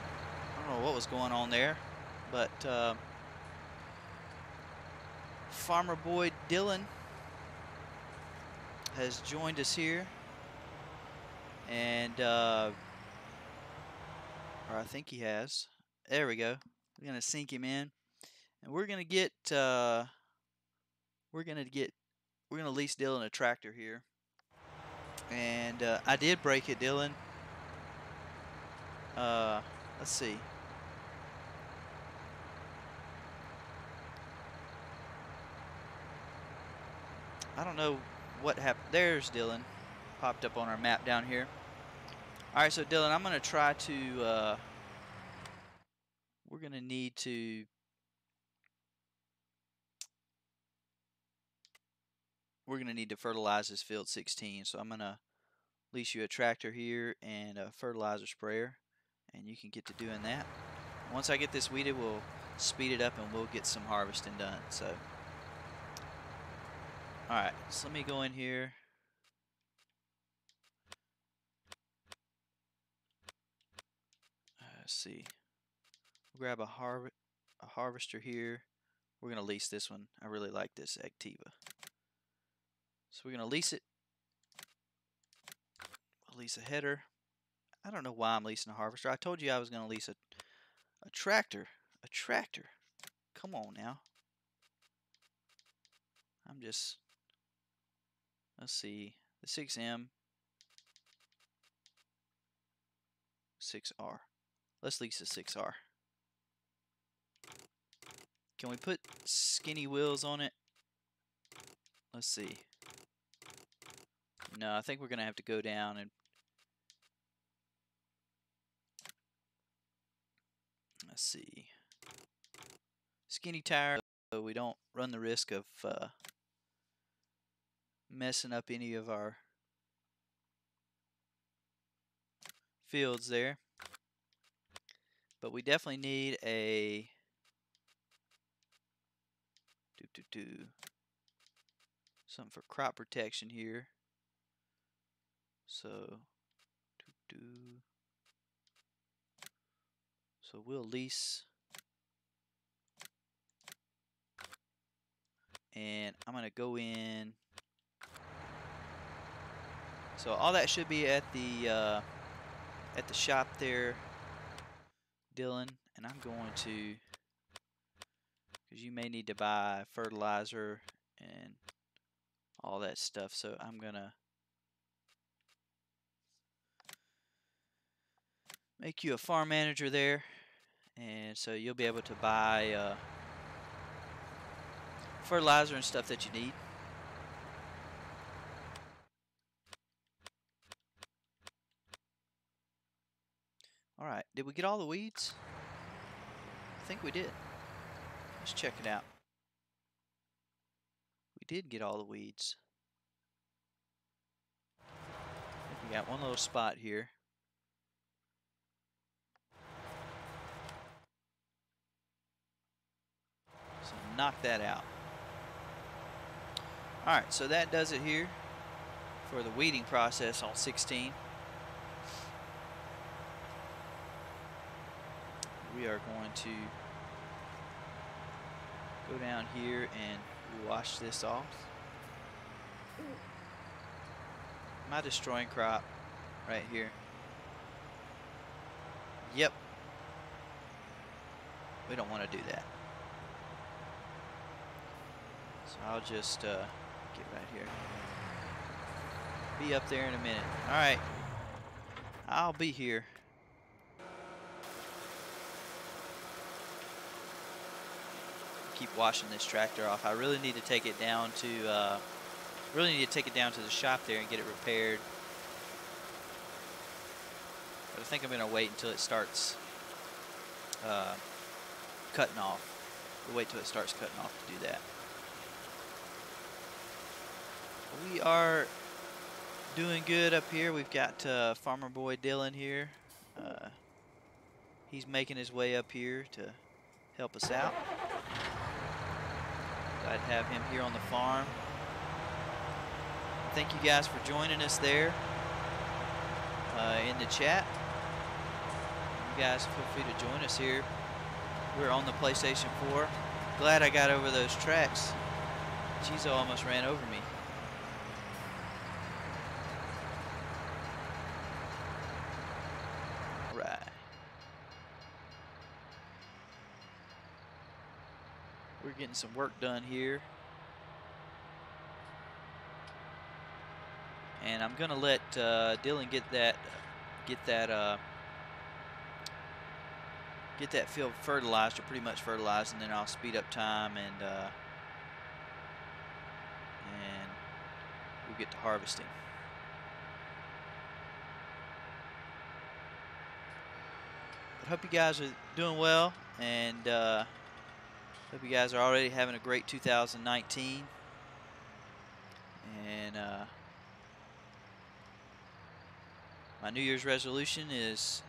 don't know what was going on there, but Farmer Boy Dylan has joined us here, and or I think he has. There we go. We're gonna sink him in, and we're gonna lease Dylan a tractor here. And I did break it, Dylan. Let's see. I don't know what happened. There's Dylan. Popped up on our map down here. Alright, so Dylan, I'm going to try to, we're going to need to, fertilize this field 16. So I'm going to lease you a tractor here and a fertilizer sprayer, and you can get to doing that. Once I get this weeded, we'll speed it up and we'll get some harvesting done. So, alright, so let me go in here. Let's see. Grab a harvester here. We're going to lease this one. I really like this Activa. So we're going to lease it. I'll lease a header. I don't know why I'm leasing a harvester. I told you I was going to lease a tractor. A tractor. Come on now. Let's see. The 6M. 6R. Let's lease a 6R. Can we put skinny wheels on it? Let's see. No, I think we're going to have to go down and... Let's see. Skinny tire, so we don't run the risk of messing up any of our fields there. But we definitely need a... something for crop protection here. So we'll lease, and I'm gonna go in. So all that should be at the shop there, Dylan, and I'm going to, because you may need to buy fertilizer and all that stuff, so I'm gonna make you a farm manager there, and so you'll be able to buy fertilizer and stuff that you need. Alright, did we get all the weeds? I think we did. Let's check it out. We did get all the weeds. I think we got one little spot here. So knock that out. Alright, so that does it here for the weeding process on 16. We are going to go down here and wash this off. Am I destroying crop right here? Yep. We don't want to do that. So I'll just get right here. Be up there in a minute. Alright. I'll be here. Keep washing this tractor off. I really need to take it down to the shop there and get it repaired. But I think I'm going to wait until it starts cutting off. We'll wait till it starts cutting off to do that. We are doing good up here. We've got Farmer Boy Dylan here. He's making his way up here to help us out. Glad to have him here on the farm. Thank you guys for joining us there in the chat. You guys feel free to join us here. We're on the PlayStation 4. Glad I got over those tracks. Chizo almost ran over me. getting some work done here. And I'm gonna let Dylan get that field fertilized, or pretty much fertilized, and then I'll speed up time and we'll get to harvesting. But hope you guys are doing well, and hope you guys are already having a great 2019. And my New Year's resolution is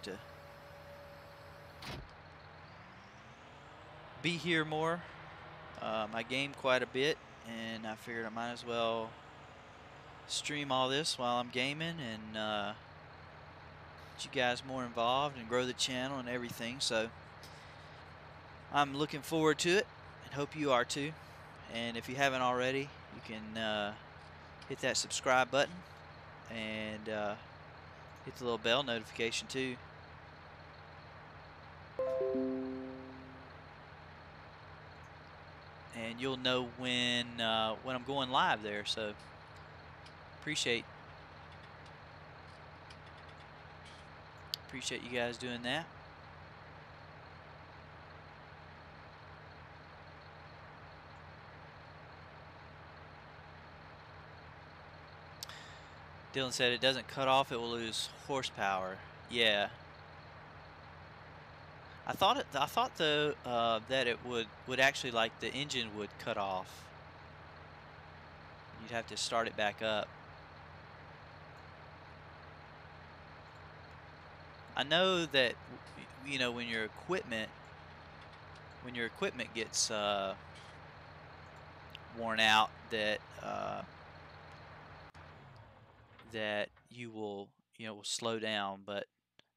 to be here more. I game quite a bit, and I figured I might as well stream all this while I'm gaming and get you guys more involved and grow the channel and everything. So I'm looking forward to it, and hope you are too. And if you haven't already, you can hit that subscribe button and hit the little bell notification too. And you'll know when I'm going live there. So appreciate you guys doing that. Dylan said it doesn't cut off, it will lose horsepower. Yeah. I thought though that it would actually, like, the engine would cut off. You'd have to start it back up. I know that, you know, when your equipment gets worn out, that that you will slow down, but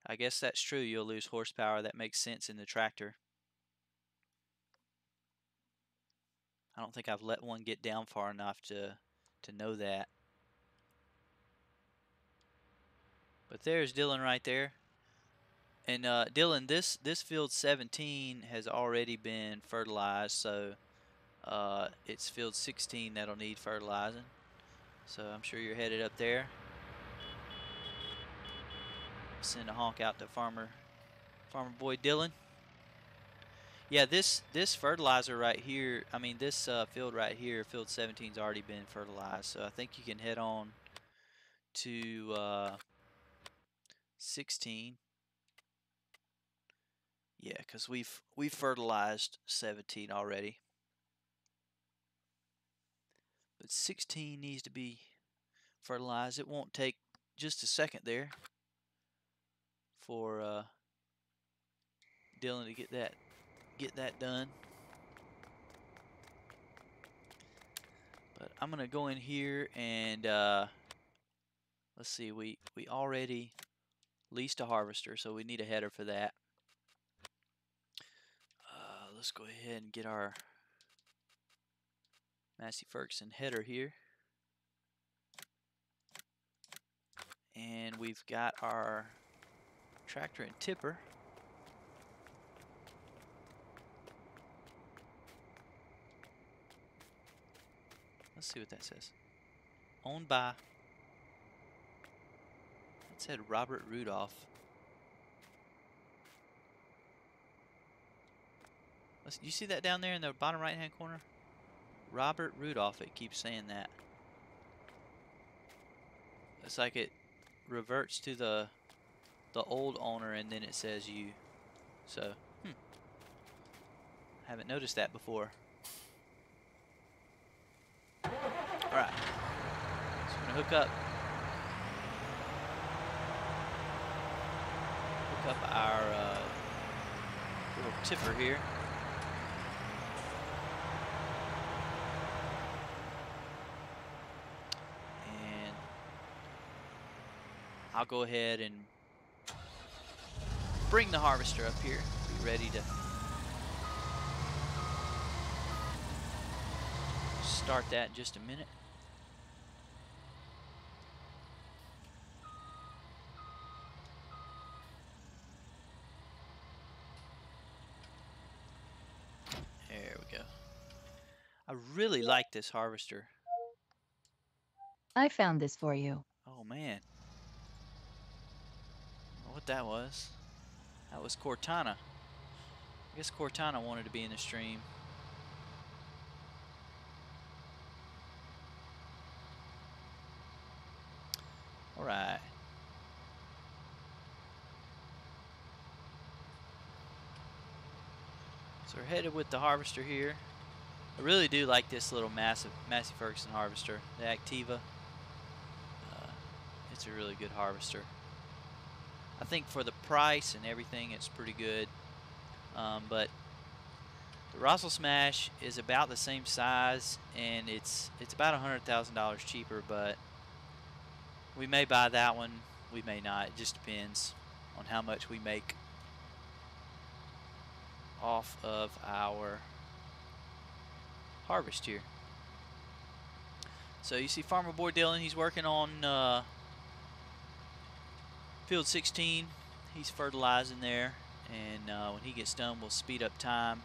I guess that's true. You'll lose horsepower. That makes sense in the tractor. I don't think I've let one get down far enough to know that. But there's Dylan right there. And Dylan, this field 17 has already been fertilized, so it's field 16 that'll need fertilizing. So I'm sure you're headed up there. Send a honk out to farmer boy Dylan. Yeah, this fertilizer right here, I mean this field right here, field 17's already been fertilized. So I think you can head on to 16. Yeah, because we've fertilized 17 already. But 16 needs to be fertilized. It won't take just a second there for Dylan to get that done. But I'm gonna go in here and let's see. We already leased a harvester, so we need a header for that. Let's go ahead and get our Massey Ferguson header here. And we've got our tractor and tipper. Let's see what that says. Owned by, it said Robert Rudolph. You see that down there in the bottom right hand corner? Robert Rudolph, it keeps saying that. It's like it reverts to the old owner and then it says you. So, haven't noticed that before. Alright. So I'm gonna hook up our little tipper here. And I'll go ahead and bring the harvester up here. Be ready to start that in just a minute. There we go. I really like this harvester. I found this for you. Oh man, what that was? That was Cortana. I guess Cortana wanted to be in the stream. All right. So we're headed with the harvester here. I really do like this little Massey Ferguson harvester, the Activa. It's a really good harvester. I think for the price and everything, it's pretty good. But the Russell Smash is about the same size, and it's about $100,000 cheaper. But we may buy that one, we may not. It just depends on how much we make off of our harvest here. So you see Farmer Boy Dylan, he's working on field 16. He's fertilizing there, and when he gets done, we'll speed up time,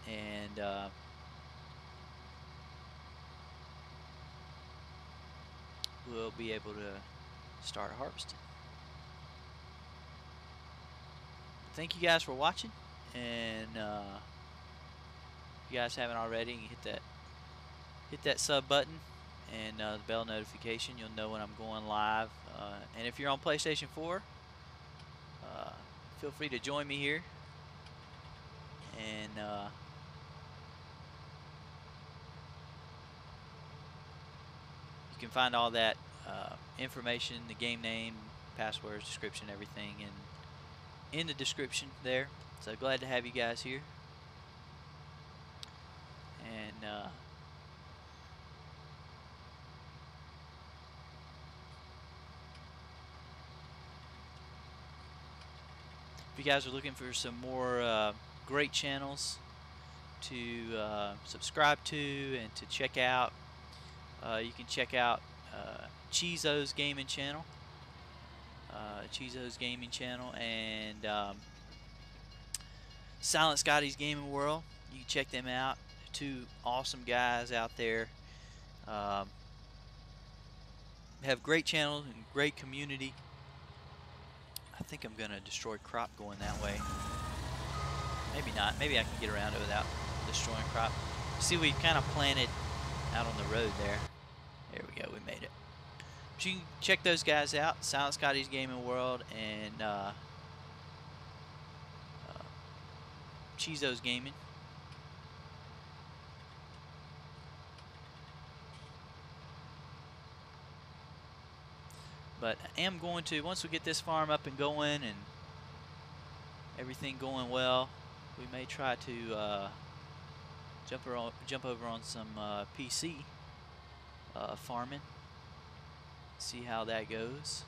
and we'll be able to start harvesting. Thank you guys for watching, and if you guys haven't already, you hit that sub button and the bell notification. You'll know when I'm going live. And if you're on PlayStation 4, feel free to join me here. And you can find all that information, the game name, passwords, description, everything in the description there. So glad to have you guys here. And if you guys are looking for some more great channels to subscribe to and to check out, you can check out Chizo's gaming channel, and Silent Scotty's Gaming World. You can check them out. Two awesome guys out there. Have great channels and great community. I think I'm gonna destroy crop going that way. Maybe not. Maybe I can get around it without destroying crop. See, we kind of planted out on the road there. There we go. We made it. So you can check those guys out. Silent Scotty's Gaming World and Chizo's Gaming. But I am going to, once we get this farm up and going and everything going well, we may try to jump over on some PC farming, see how that goes.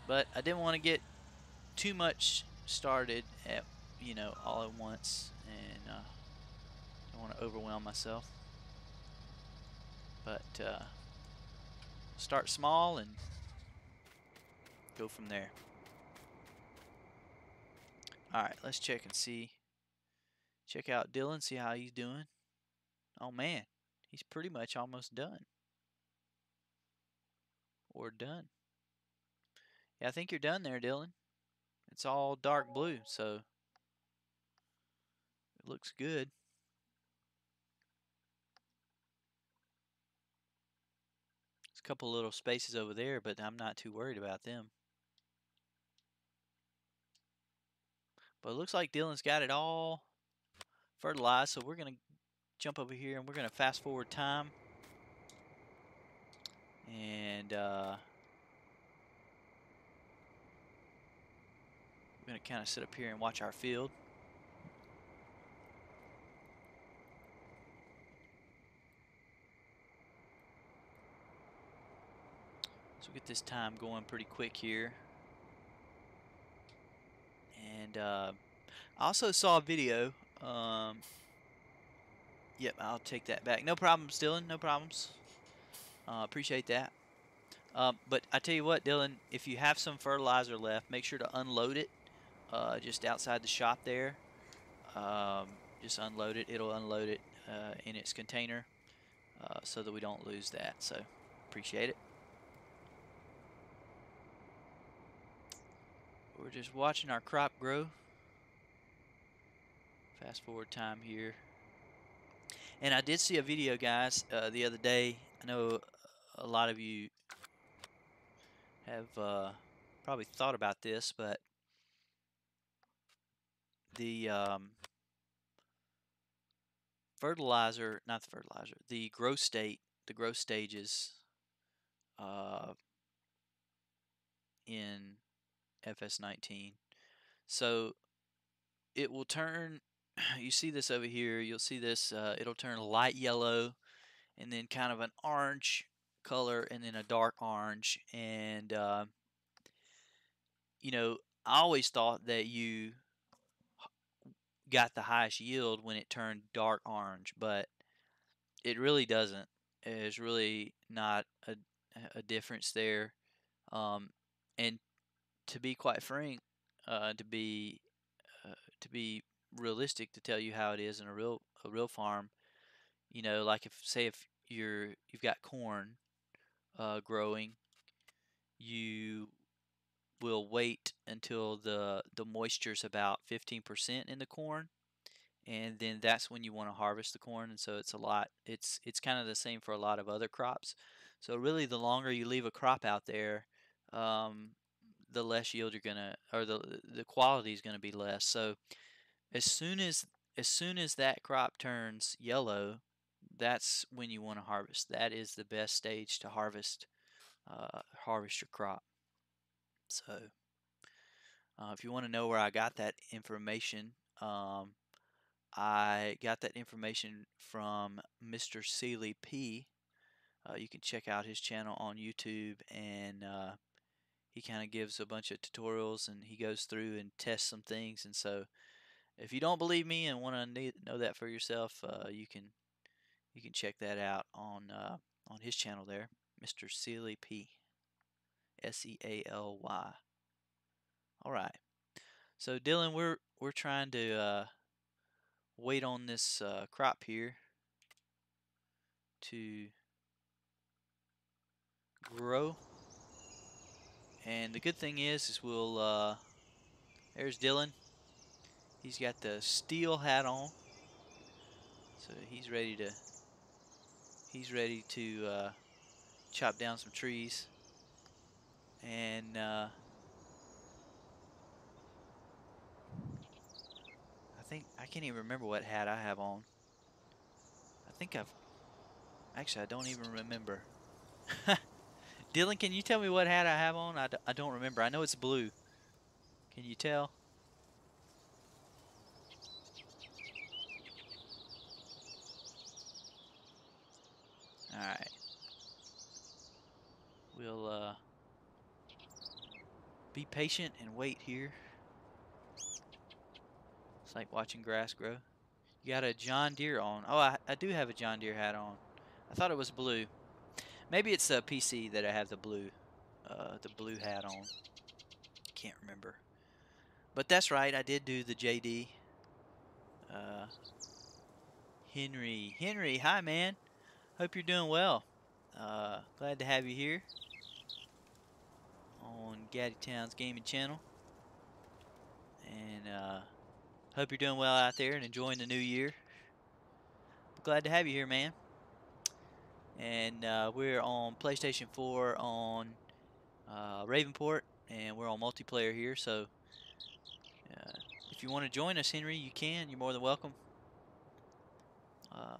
But I didn't want to get too much started at, all at once, and don't want to overwhelm myself. But start small and go from there. Alright, let's check and see. Check out Dylan, see how he's doing. Oh man, he's pretty much almost done. Or done. Yeah, I think you're done there, Dylan. It's all dark blue, so it looks good. There's a couple little spaces over there, but I'm not too worried about them. But it looks like Dylan's got it all fertilized, so we're going to jump over here and we're going to fast forward time. And we're going to kind of sit up here and watch our field. So get this time going pretty quick here. And I also saw a video. Yep, I'll take that back. No problems, Dylan. No problems. Appreciate that. But I tell you what, Dylan, if you have some fertilizer left, make sure to unload it just outside the shop there. just unload it. It'll unload it in its container so that we don't lose that. So appreciate it. We're just watching our crop grow. Fast forward time here. And I did see a video, guys, the other day. I know a lot of you have probably thought about this, but the fertilizer, not the fertilizer, the growth state, the growth stages uh, in FS19. So it will turn, you see this over here, you'll see this, it'll turn light yellow and then kind of an orange color and then a dark orange. And, you know, I always thought that you got the highest yield when it turned dark orange, but it really doesn't. There's really not a difference there. Um, and to be quite frank, uh, to be to be realistic, to tell you how it is in a real farm, you know, like if say if you've got corn growing, you will wait until the moisture's about 15% in the corn, and then that's when you want to harvest the corn. And so it's kind of the same for a lot of other crops. So really, the longer you leave a crop out there, um, the less yield you're gonna, or the quality is gonna be less. So as soon as as soon as that crop turns yellow, that's when you want to harvest. That is the best stage to harvest your crop. So if you want to know where I got that information, I got that information from Mr. Seeley P. You can check out his channel on YouTube, and he kind of gives a bunch of tutorials, and he goes through and tests some things. And so, if you don't believe me and want to know that for yourself, you can check that out on his channel there, Mr. Seeley P. Sealy. All right. So Dylan, we're trying to wait on this crop here to grow. And the good thing is there's Dylan. He's got the steel hat on, so he's ready to chop down some trees. And I can't even remember what hat I have on. I think I don't even remember. Dylan, can you tell me what hat I have on? I don't remember. I know it's blue. Can you tell? All right. We'll be patient and wait here. It's like watching grass grow. You got a John Deere on. Oh, I do have a John Deere hat on. I thought it was blue. Maybe it's a PC that I have the blue hat on. Can't remember. But that's right. I did do the JD. Uh, Henry, hi man. Hope you're doing well. Glad to have you here on Gaddytown's gaming channel, and hope you're doing well out there and enjoying the new year. Glad to have you here, man. And we're on PlayStation 4 on Ravenport, and we're on multiplayer here. So uh, if you want to join us, Henry, you can. You're more than welcome. Uh,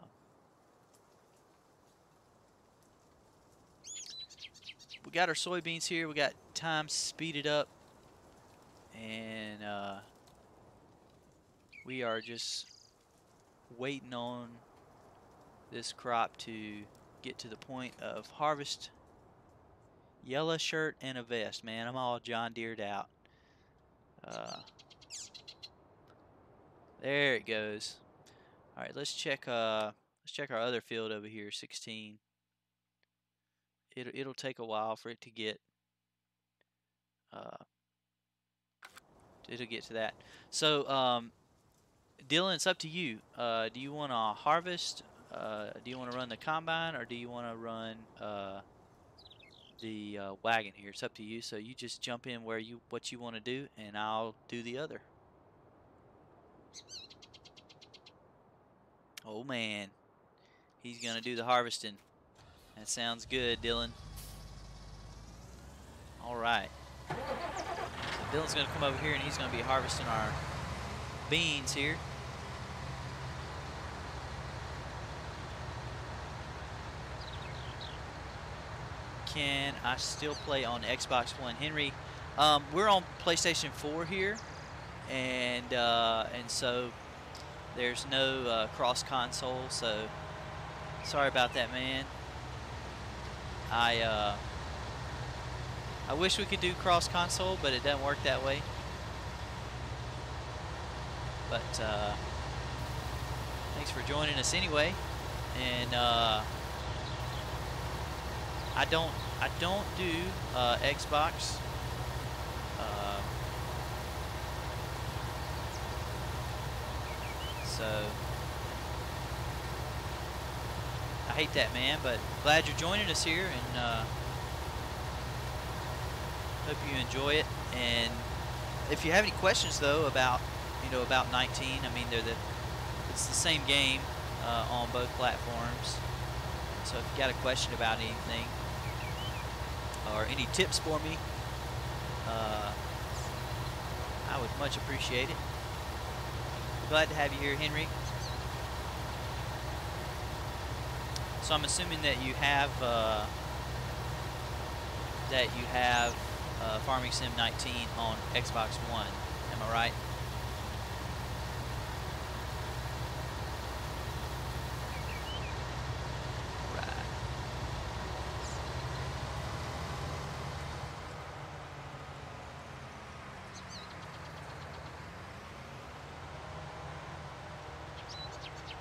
we got our soybeans here. We got time speeded up, and we are just waiting on this crop to get to the point of harvest. Yellow shirt and a vest, man. I'm all John Deered out. Uh, there it goes. All right, let's check our other field over here, 16. It'll take a while for it to get uh, it'll get to that. So Dylan, it's up to you. Do you want to harvest? Do you want to run the combine, or do you want to run the wagon here? It's up to you. So you just jump in where what you want to do, and I'll do the other. Oh man, he's gonna do the harvesting. That sounds good, Dylan. All right. So Dylan's gonna come over here, and he's gonna be harvesting our beans here. Can I still play on Xbox One, Henry? We're on PlayStation 4 here, and so there's no cross console. So sorry about that, man. I wish we could do cross console, but it doesn't work that way. But thanks for joining us anyway, and I don't do Xbox. So I hate that, man. But glad you're joining us here, and hope you enjoy it. And if you have any questions though about about 19, I mean it's the same game on both platforms. So if you got a question about anything or any tips for me, I would much appreciate it. Glad to have you here, Henry. So I'm assuming that you have Farming Sim 19 on Xbox One. Am I right?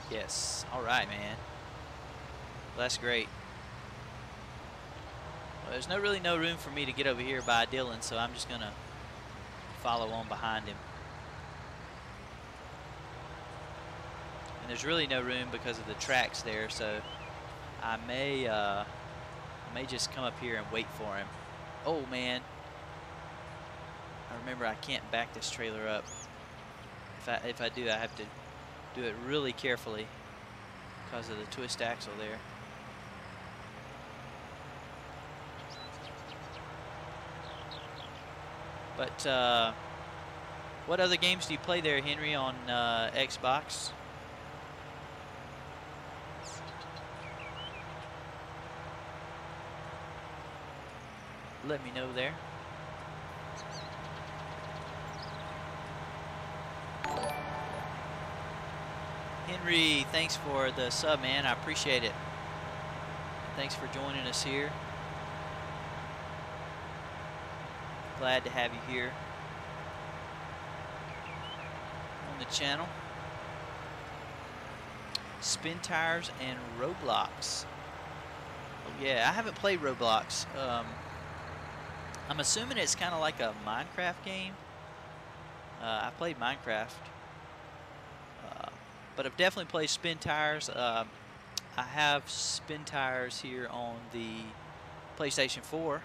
Yes. All right, man. Well, that's great. Well, there's really no room for me to get over here by Dylan, so I'm just gonna follow on behind him. And there's really no room because of the tracks there, so I may just come up here and wait for him. Oh man. I remember I can't back this trailer up. If I do, I have to do it really carefully because of the twist axle there. But what other games do you play there, Henry, on Xbox? Let me know there. Henry, thanks for the sub, man. I appreciate it. Thanks for joining us here. Glad to have you here on the channel. Spin Tires and Roblox. Oh yeah, I haven't played Roblox. I'm assuming it's kind of like a Minecraft game. I played Minecraft. But I've definitely played Spin Tires. I have Spin Tires here on the PlayStation 4.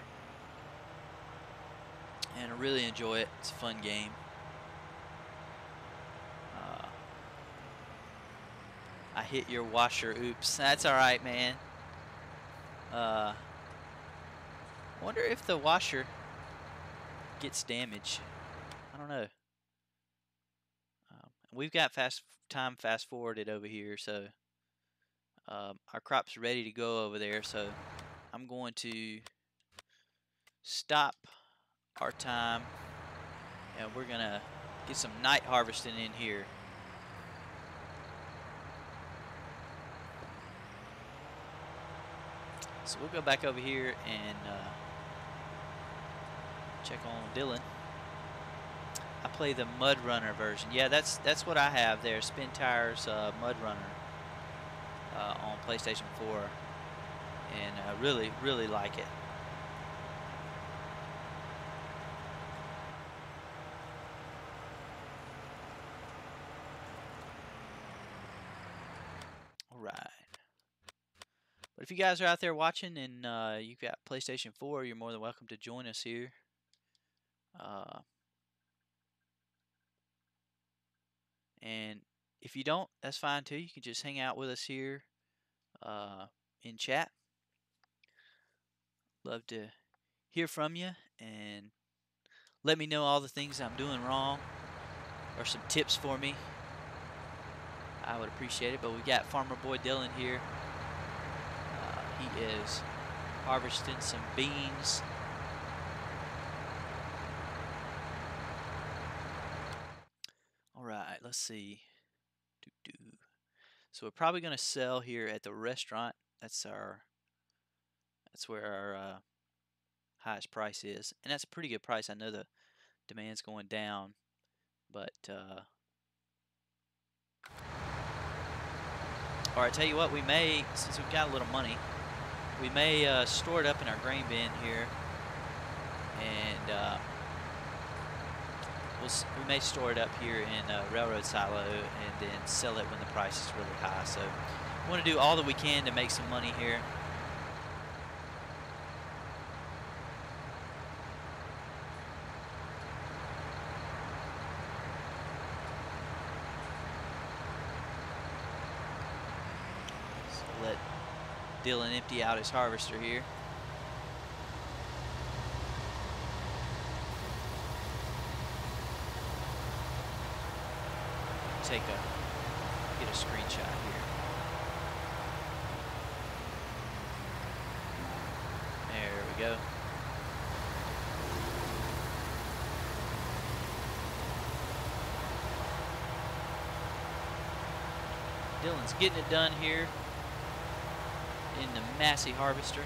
And I really enjoy it. It's a fun game. I hit your washer. Oops. That's alright, man. I wonder if the washer gets damaged. I don't know. We've got fast forwarded over here, so our crop's ready to go over there. So I'm going to stop our time, and we're gonna get some night harvesting in here. So we'll go back over here and check on Dylan. I play the Mud Runner version. Yeah, that's what I have there. Spin Tires Mud Runner on PlayStation 4, and I really like it. But if you guys are out there watching and you've got PlayStation 4, you're more than welcome to join us here. And if you don't, that's fine too. You can just hang out with us here in chat. Love to hear from you and let me know all the things I'm doing wrong or some tips for me. I would appreciate it. But we got Farmer Boy Dylan here. He is harvesting some beans. All right, let's see. So we're probably going to sell here at the restaurant. That's where our highest price is, and that's a pretty good price. I know the demand's going down, but or I tell you what, we may, since we've got a little money, we may store it up in our grain bin here, and we may store it up here in a railroad silo and then sell it when the price is really high. So we want to do all that we can to make some money here. So let Dylan empty out his harvester here. Get a screenshot here. There we go. Dylan's getting it done here in the Massey harvester.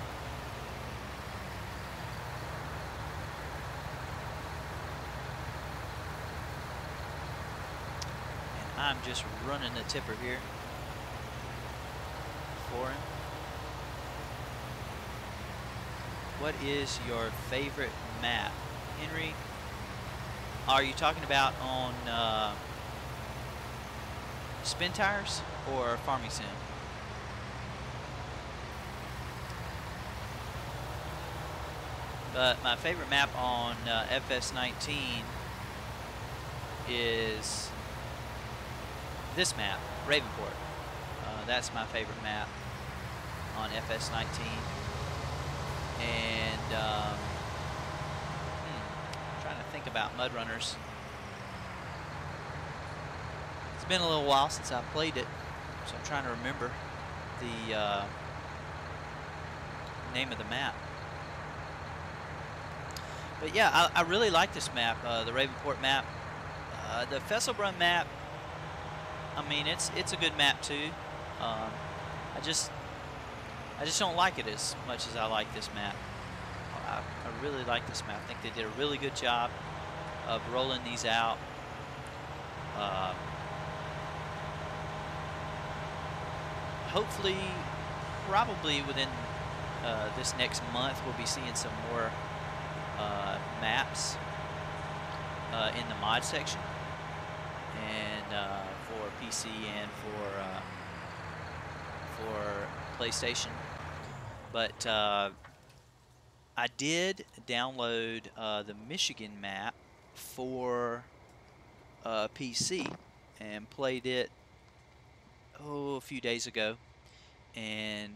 I'm just running the tipper here for him. What is your favorite map? Henry, are you talking about on Spin Tires or Farming Sim? But my favorite map on FS19 is this map, Ravenport. That's my favorite map on FS19. And I'm trying to think about Mud Runners. It's been a little while since I've played it, so I'm trying to remember the name of the map. But yeah, I really like this map, the Ravenport map. The Fesselbrunn map, I mean, it's a good map too. I just don't like it as much as I like this map. I really like this map. I think they did a really good job of rolling these out. Hopefully, probably within this next month, we'll be seeing some more maps in the mod section, and for PC and for PlayStation. But I did download the Michigan map for PC and played it a few days ago, and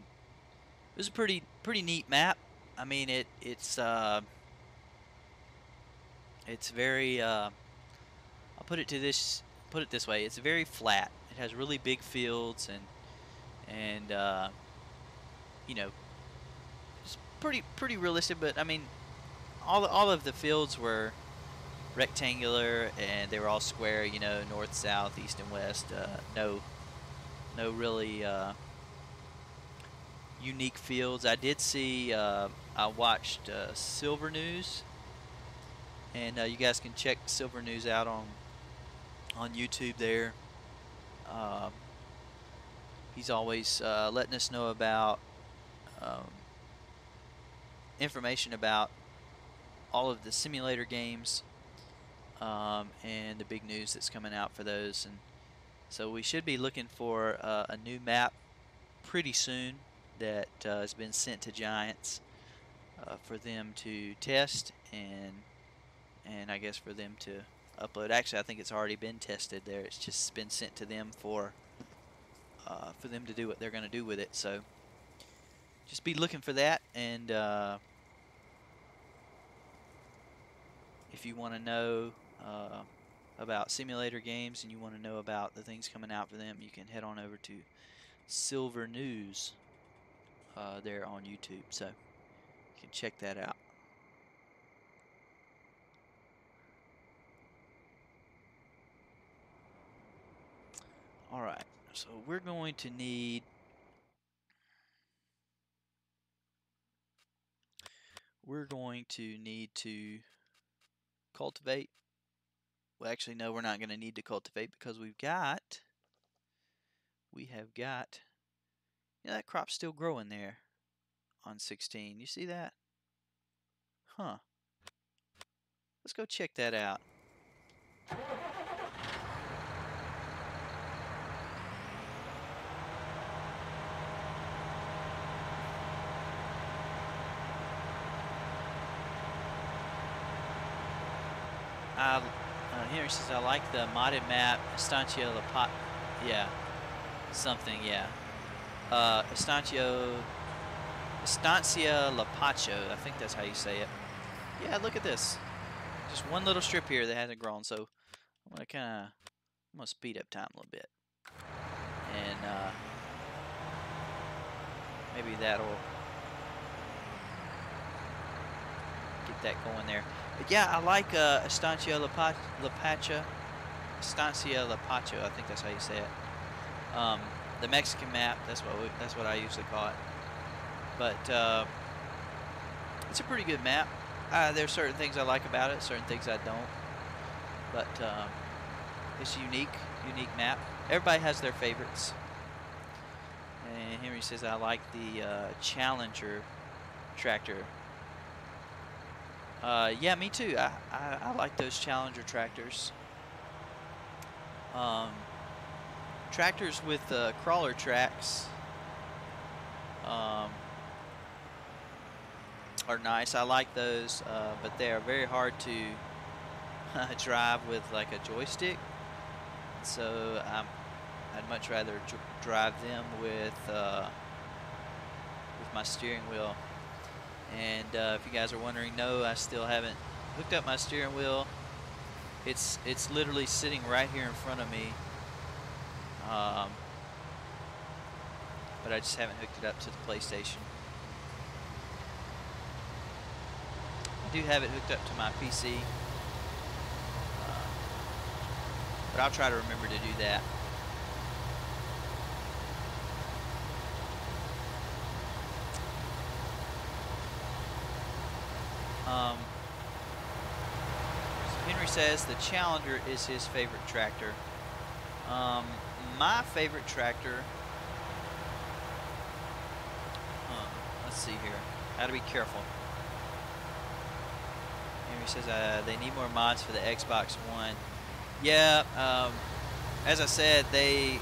it was a pretty neat map. I mean, it's very I'll put it this way. It's very flat. It has really big fields and you know, it's pretty realistic. But I mean, all of the fields were rectangular and they were all square. You know, north, south, east, and west. No really unique fields. I did see. I watched Silver News, and you guys can check Silver News out on YouTube there. He's always letting us know about information about all of the simulator games and the big news that's coming out for those. And so we should be looking for a new map pretty soon. that has been sent to Giants for them to test and I guess for them to upload. Actually, I think it's already been tested there. It's just been sent to them for them to do what they're going to do with it. So just be looking for that. And if you want to know about simulator games and you want to know about the things coming out for them, you can head on over to Silver News there on YouTube. So you can check that out. All right, so we're going to need to cultivate. Well, actually, no, we're not going to need to cultivate because we have got, that crop's still growing there on 16. You see that? Huh. Let's go check that out. Here it says, I like the modded map, Estancia La yeah, something, yeah. Estancia La Pacho, I think that's how you say it. Yeah, look at this. Just one little strip here that hasn't grown, so I'm gonna speed up time a little bit. And maybe that'll get that going there. But yeah, I like Estancia La Pacha. Estancia La Pacho, I think that's how you say it. The Mexican map, that's what I usually call it. But it's a pretty good map. There's certain things I like about it, certain things I don't. But it's a unique map. Everybody has their favorites. And Henry says, I like the Challenger tractor. Yeah, me too. I like those Challenger tractors. Tractors with crawler tracks are nice. I like those, but they are very hard to drive with like a joystick. So I'd much rather drive them with my steering wheel. And if you guys are wondering, no, I still haven't hooked up my steering wheel. It's literally sitting right here in front of me. But I just haven't hooked it up to the PlayStation. I do have it hooked up to my PC. But I'll try to remember to do that. Henry says the Challenger is his favorite tractor. My favorite tractor, let's see here. Gotta be careful. Henry says they need more mods for the Xbox One. Yeah, as I said, the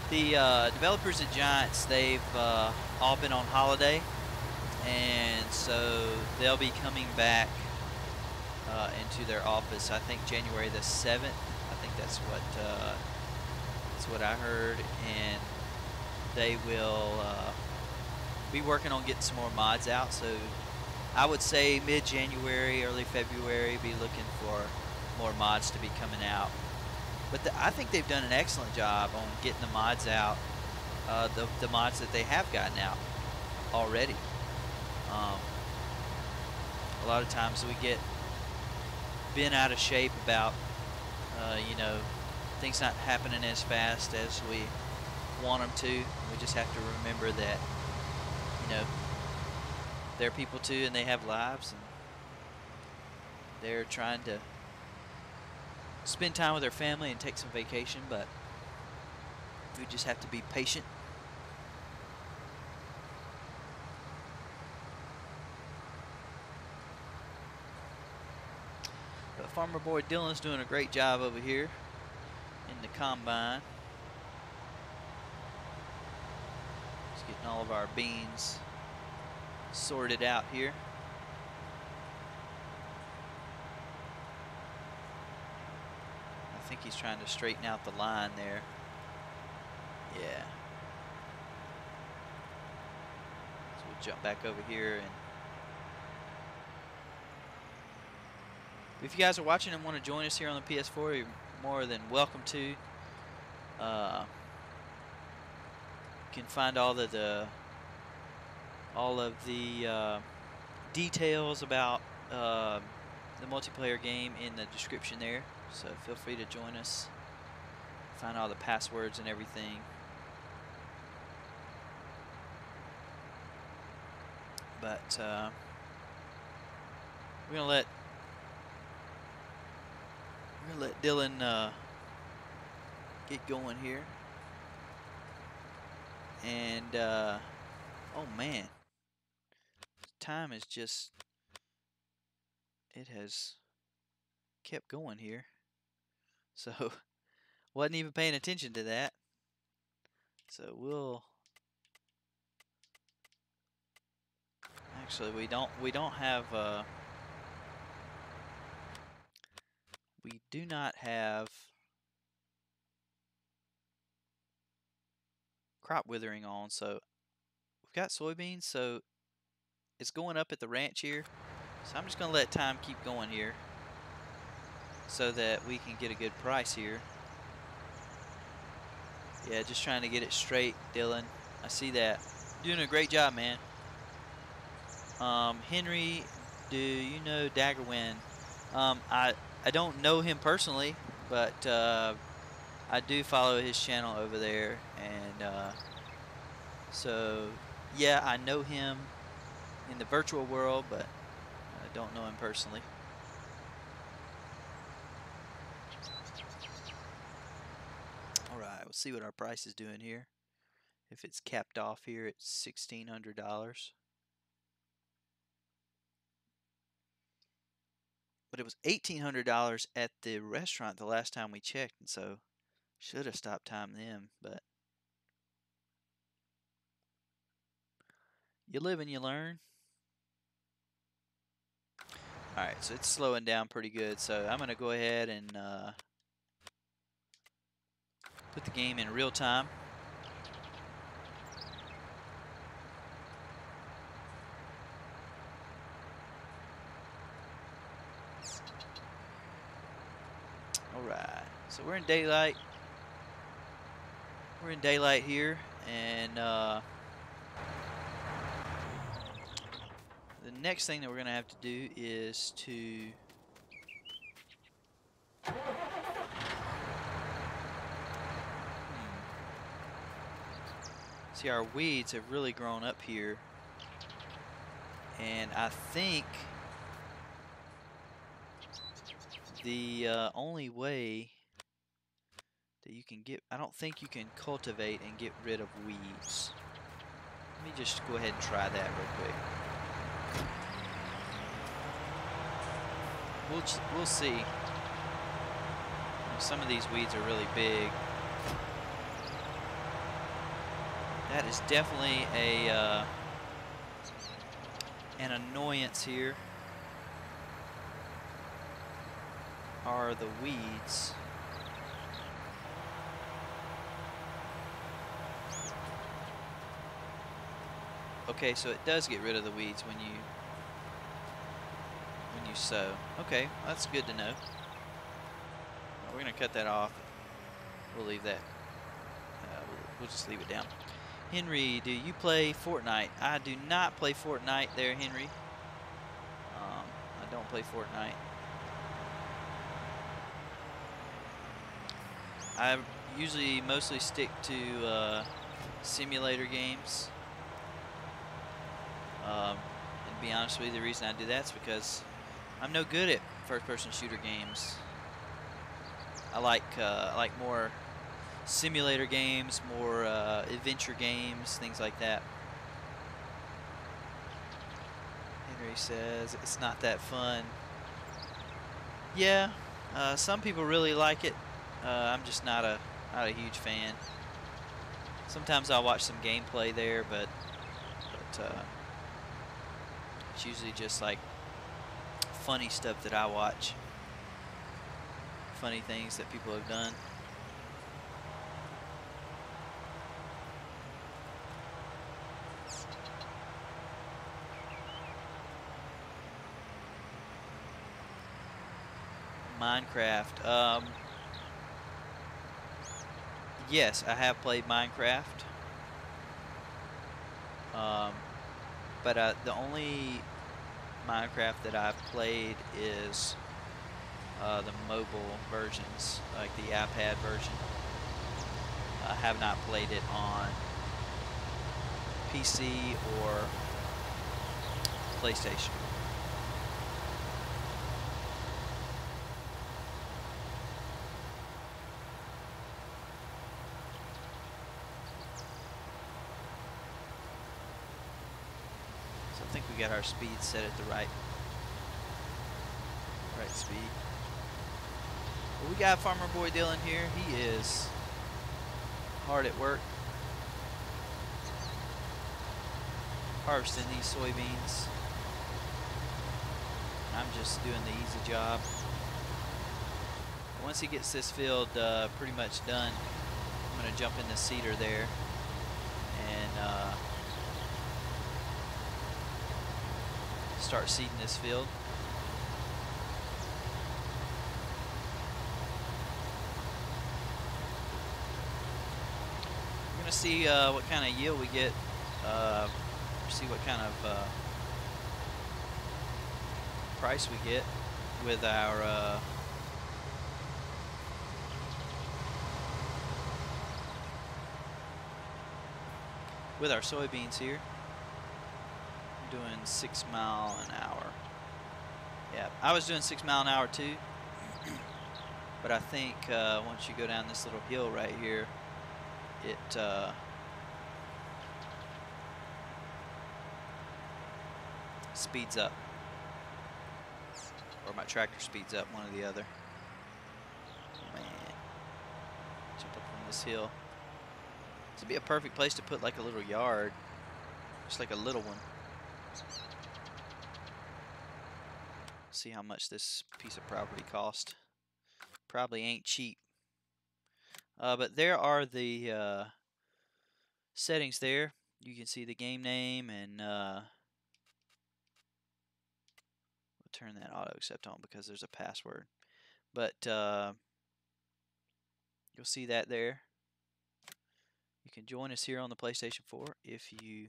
developers at Giants, they've all been on holiday, and so they'll be coming back into their office. I think January the 7th. I think that's what I heard, and they will be working on getting some more mods out. So I would say mid-January, early February, be looking for more mods to be coming out. But I think they've done an excellent job on getting the mods out, the mods that they have gotten out already. A lot of times we get bent out of shape about, things not happening as fast as we want them to. We just have to remember that, they're people too, and they have lives, and they're trying to spend time with their family and take some vacation, but we just have to be patient. But Farmer Boy Dylan's doing a great job over here in the combine. Just getting all of our beans sorted out here. I think he's trying to straighten out the line there. Yeah. So we'll jump back over here, and if you guys are watching and want to join us here on the PS4, you're more than welcome to. You can find all of the details about the multiplayer game in the description there. So feel free to join us. Find all the passwords and everything. But we're gonna let Dylan get going here. And oh man, time is just, it has kept going here. So wasn't even paying attention to that. So we'll actually we don't have we do not have crop withering on, so we've got soybeans, so it's going up at the ranch here. So I'm just gonna let time keep going here so that we can get a good price here. Yeah, just trying to get it straight, Dylan. I see that. Doing a great job, man. Henry, do you know Daggerwin? I don't know him personally, but I do follow his channel over there, and so yeah, I know him in the virtual world, but I don't know him personally. Alright, we'll see what our price is doing here. If it's capped off here at $1,600. But it was $1,800 at the restaurant the last time we checked, and so should have stopped time then, but you live and you learn. Alright, so it's slowing down pretty good, so I'm going to go ahead and put the game in real time. Alright, so we're in daylight. We're in daylight here, and the next thing that we're going to have to do is to see, our weeds have really grown up here, and I think the only way that you can get, I don't think you can cultivate and get rid of weeds. Let me just go ahead and try that real quick. We'll see. Some of these weeds are really big. That is definitely a an annoyance here. Are the weeds. Okay, so it does get rid of the weeds when you sow. Okay, that's good to know. We're gonna cut that off. We'll leave that. We'll just leave it down. Henry, do you play Fortnite? I do not play Fortnite there, Henry. I don't play Fortnite. I usually mostly stick to simulator games. And to be honest with you, the reason I do that is because I'm no good at first-person shooter games. I like more simulator games, more adventure games, things like that. Henry says it's not that fun. Yeah, some people really like it. I'm just not a huge fan. Sometimes I'll watch some gameplay there, but it's usually just like funny stuff that I watch. Funny things that people have done. Minecraft. Yes, I have played Minecraft. But the only Minecraft that I've played is the mobile versions, like the iPad version. I have not played it on PC or PlayStation. So I think we got our speed set at the right speed. Well, we got Farmer Boy Dylan here. He is hard at work harvesting these soybeans. I'm just doing the easy job. Once he gets this field pretty much done, I'm going to jump in the seeder there and start seeding this field. We're going to see what kind of yield we get, see what kind of price we get with our soybeans here. I'm doing 6 mile an hour. Yeah, I was doing 6 mile an hour too. But I think once you go down this little hill right here, it speeds up. Or my tractor speeds up, one or the other. Man. Jump up from this hill. This would be a perfect place to put like a little yard. Just like a little one. See how much this piece of property cost. Probably ain't cheap. But there are the settings there. You can see the game name, and we'll turn that auto accept on because there's a password. But you'll see that there. You can join us here on the PlayStation 4 if you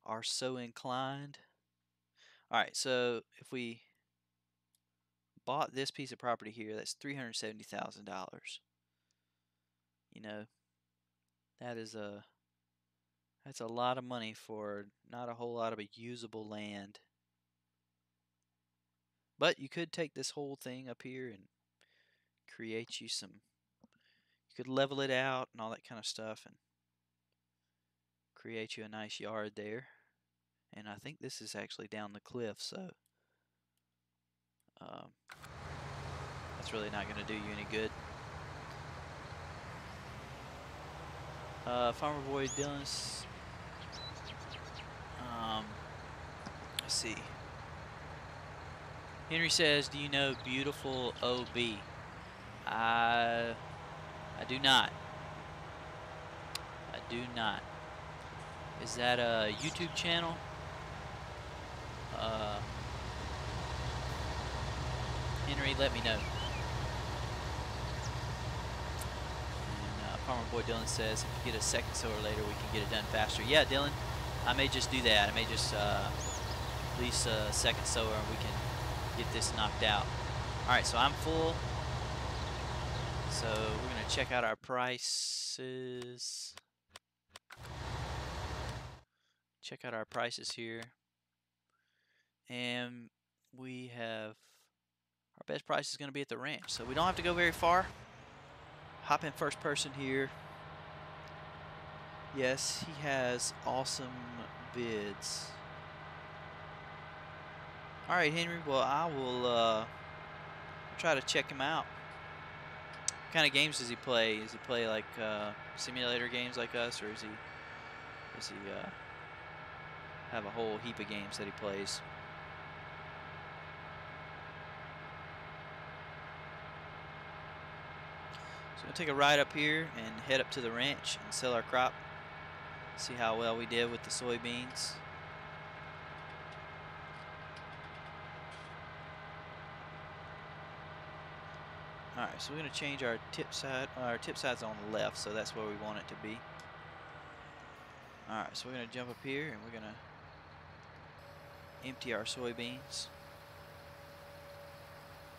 are so inclined. Alright, so if we bought this piece of property here, that's $370,000. You know, that's a lot of money for not a whole lot of usable land. But you could take this whole thing up here and create you some, you could level it out and all that kind of stuff and create you a nice yard there. And I think this is actually down the cliff, so that's really not going to do you any good. Farmer Boy Dylan's, let's see. Henry says, do you know Beautiful OB? I do not. I do not. Is that a YouTube channel? Henry, let me know. And Farmer Boy Dylan says, if you get a second sower later, we can get it done faster. Yeah, Dylan, I may just do that. I may just lease a second sower and we can get this knocked out. Alright, so I'm full. So we're going to check out our prices. Check out our prices here. And we have, our best price is going to be at the ranch. So we don't have to go very far. Hop in first person here. Yes, he has awesome bids. Alright, Henry, well, I will try to check him out. What kind of games does he play? Does he play like simulator games like us, or does he have a whole heap of games that he plays? So we'll take a ride up here and head up to the ranch and sell our crop. See how well we did with the soybeans. Alright, so we're going to change our tip side. Our tip side's on the left, so that's where we want it to be. Alright, so we're going to jump up here and we're going to empty our soybeans.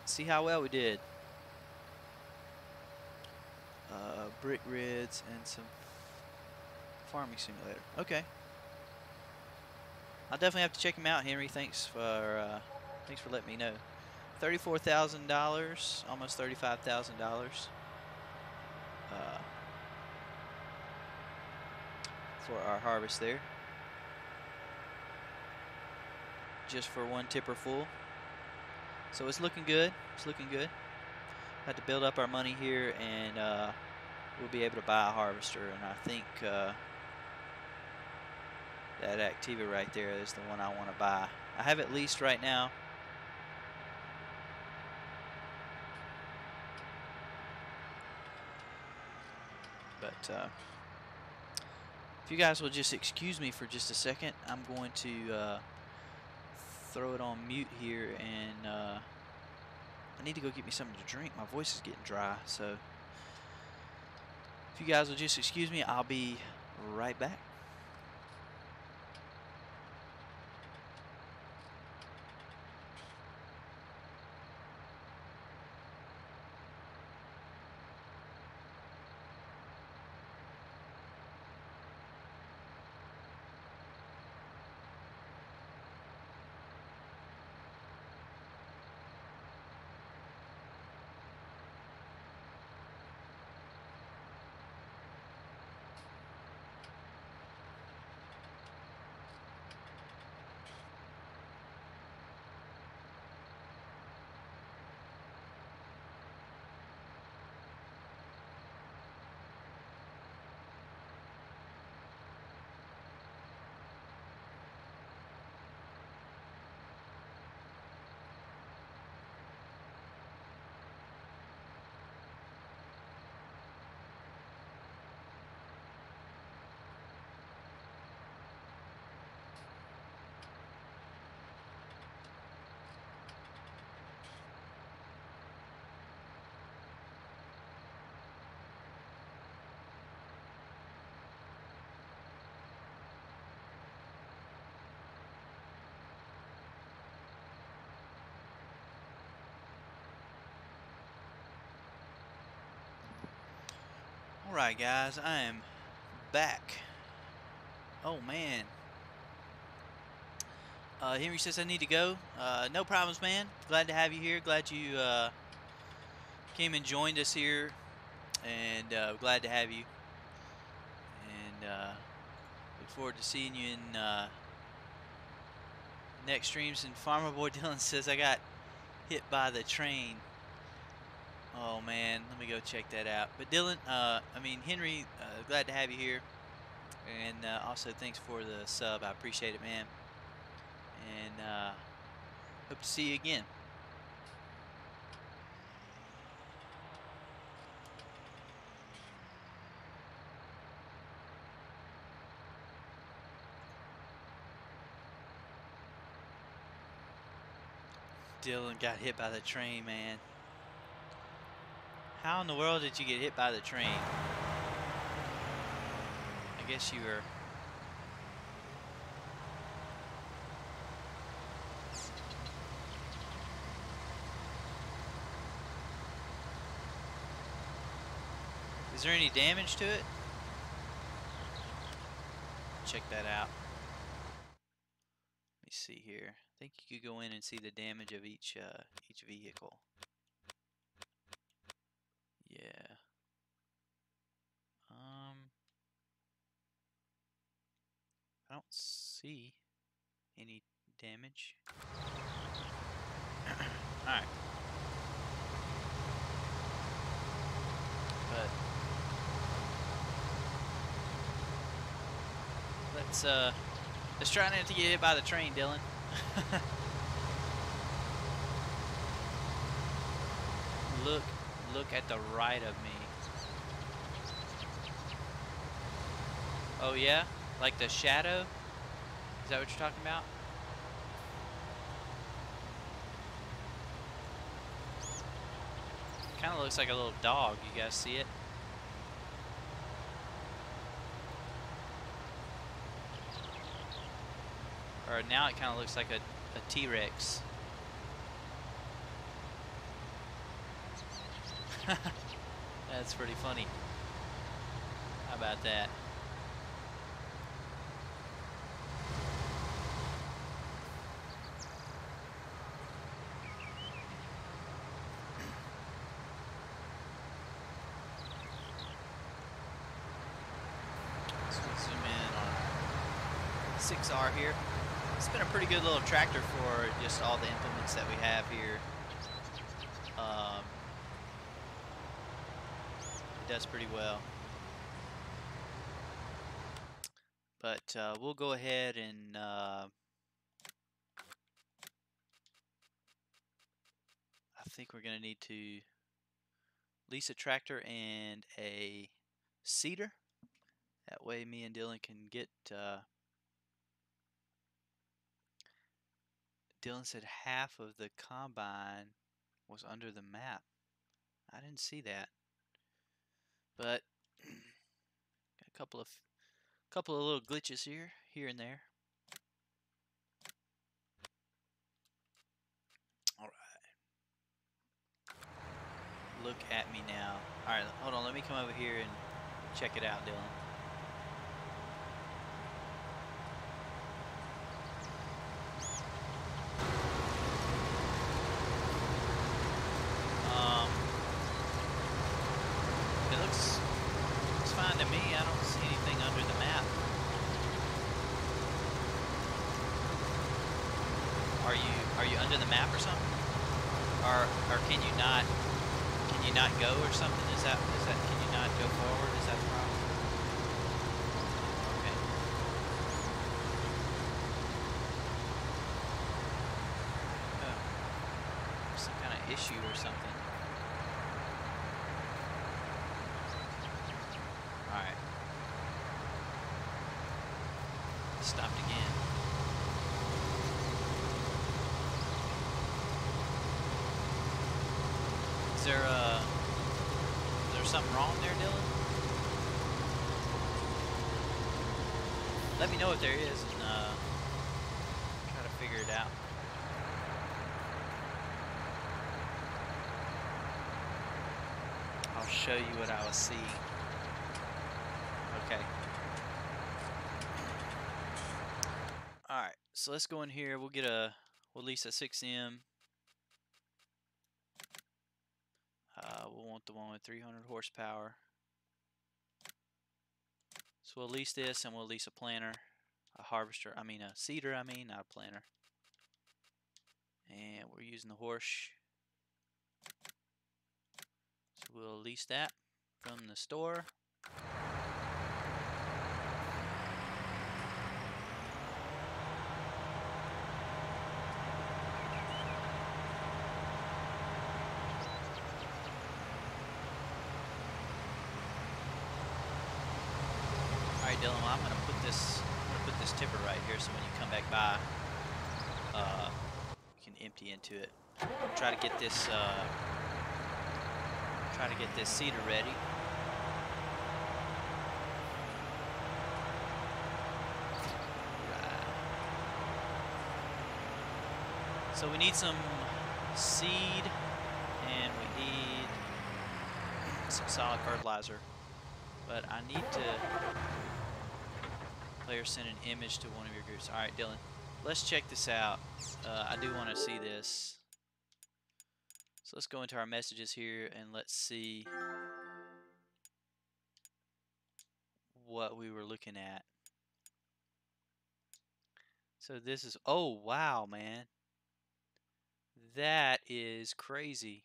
See how well we did. Brick rids and some farming simulator. Okay. I'll definitely have to check him out, Henry. Thanks for letting me know. $34,000, almost $35,000 for our harvest there. Just for one tipper full. So it's looking good. It's looking good. Had to build up our money here, and we'll be able to buy a harvester. And I think that Activa right there is the one I want to buy. I have it leased right now. But if you guys will just excuse me for just a second, I'm going to throw it on mute here, and I need to go get me something to drink. My voice is getting dry, so if you guys will just excuse me, I'll be right back. Alright guys, I am back. Oh man. Henry says I need to go. No problems, man. Glad to have you here. Glad you came and joined us here. And glad to have you. And look forward to seeing you in next streams. And Farmer Boy Dylan says I got hit by the train. Oh man, let me go check that out. But Dylan, Henry, glad to have you here. And also thanks for the sub. I appreciate it, man. And hope to see you again. Dylan got hit by the train, man. How in the world did you get hit by the train? I guess you were... Is there any damage to it? Check that out. Let me see here. I think you could go in and see the damage of each vehicle. Yeah. I don't see any damage. Alright. let's try not to get hit by the train, Dylan. Look at the right of me. Oh yeah? Like the shadow? Is that what you're talking about? Kind of looks like a little dog. You guys see it? Or now it kind of looks like a T-Rex. That's pretty funny. How about that? So we'll zoom in on our 6R here. It's been a pretty good little tractor for just all the implements that we have here. It does pretty well. But we'll go ahead and I think we're gonna need to lease a tractor and a seeder. That way me and Dylan can get Dylan said half of the combine was under the map. I didn't see that. But got a couple of little glitches here and there. Alright. Look at me now. Alright, hold on, let me come over here and check it out, Dylan. It looks fine to me. I don't see anything under the map. Are you under the map or something? Or can you not go or something? Is that can you not go forward? Is that the problem? Okay. Oh. Some kind of issue or something. Alright. Stopped again. Is there something wrong there, Dylan? Let me know if there is and try to figure it out. I'll show you what I was seeing. Okay. Alright, so let's go in here. We'll lease a 6M. We'll want the one with 300 horsepower. So we'll lease this and we'll lease a planter, a seeder, not a planter. And we're using the horse. So we'll lease that from the store. Alright, Dylan, well, I'm gonna put this tipper right here so when you come back by, you can empty into it. Try to get this seeder ready. Right. So we need some seed and we need some solid fertilizer. But I need to player send an image to one of your groups. Alright, Dylan, let's check this out. I do want to see this. So let's go into our messages here and let's see what we were looking at. So this is, oh wow, man. That is crazy.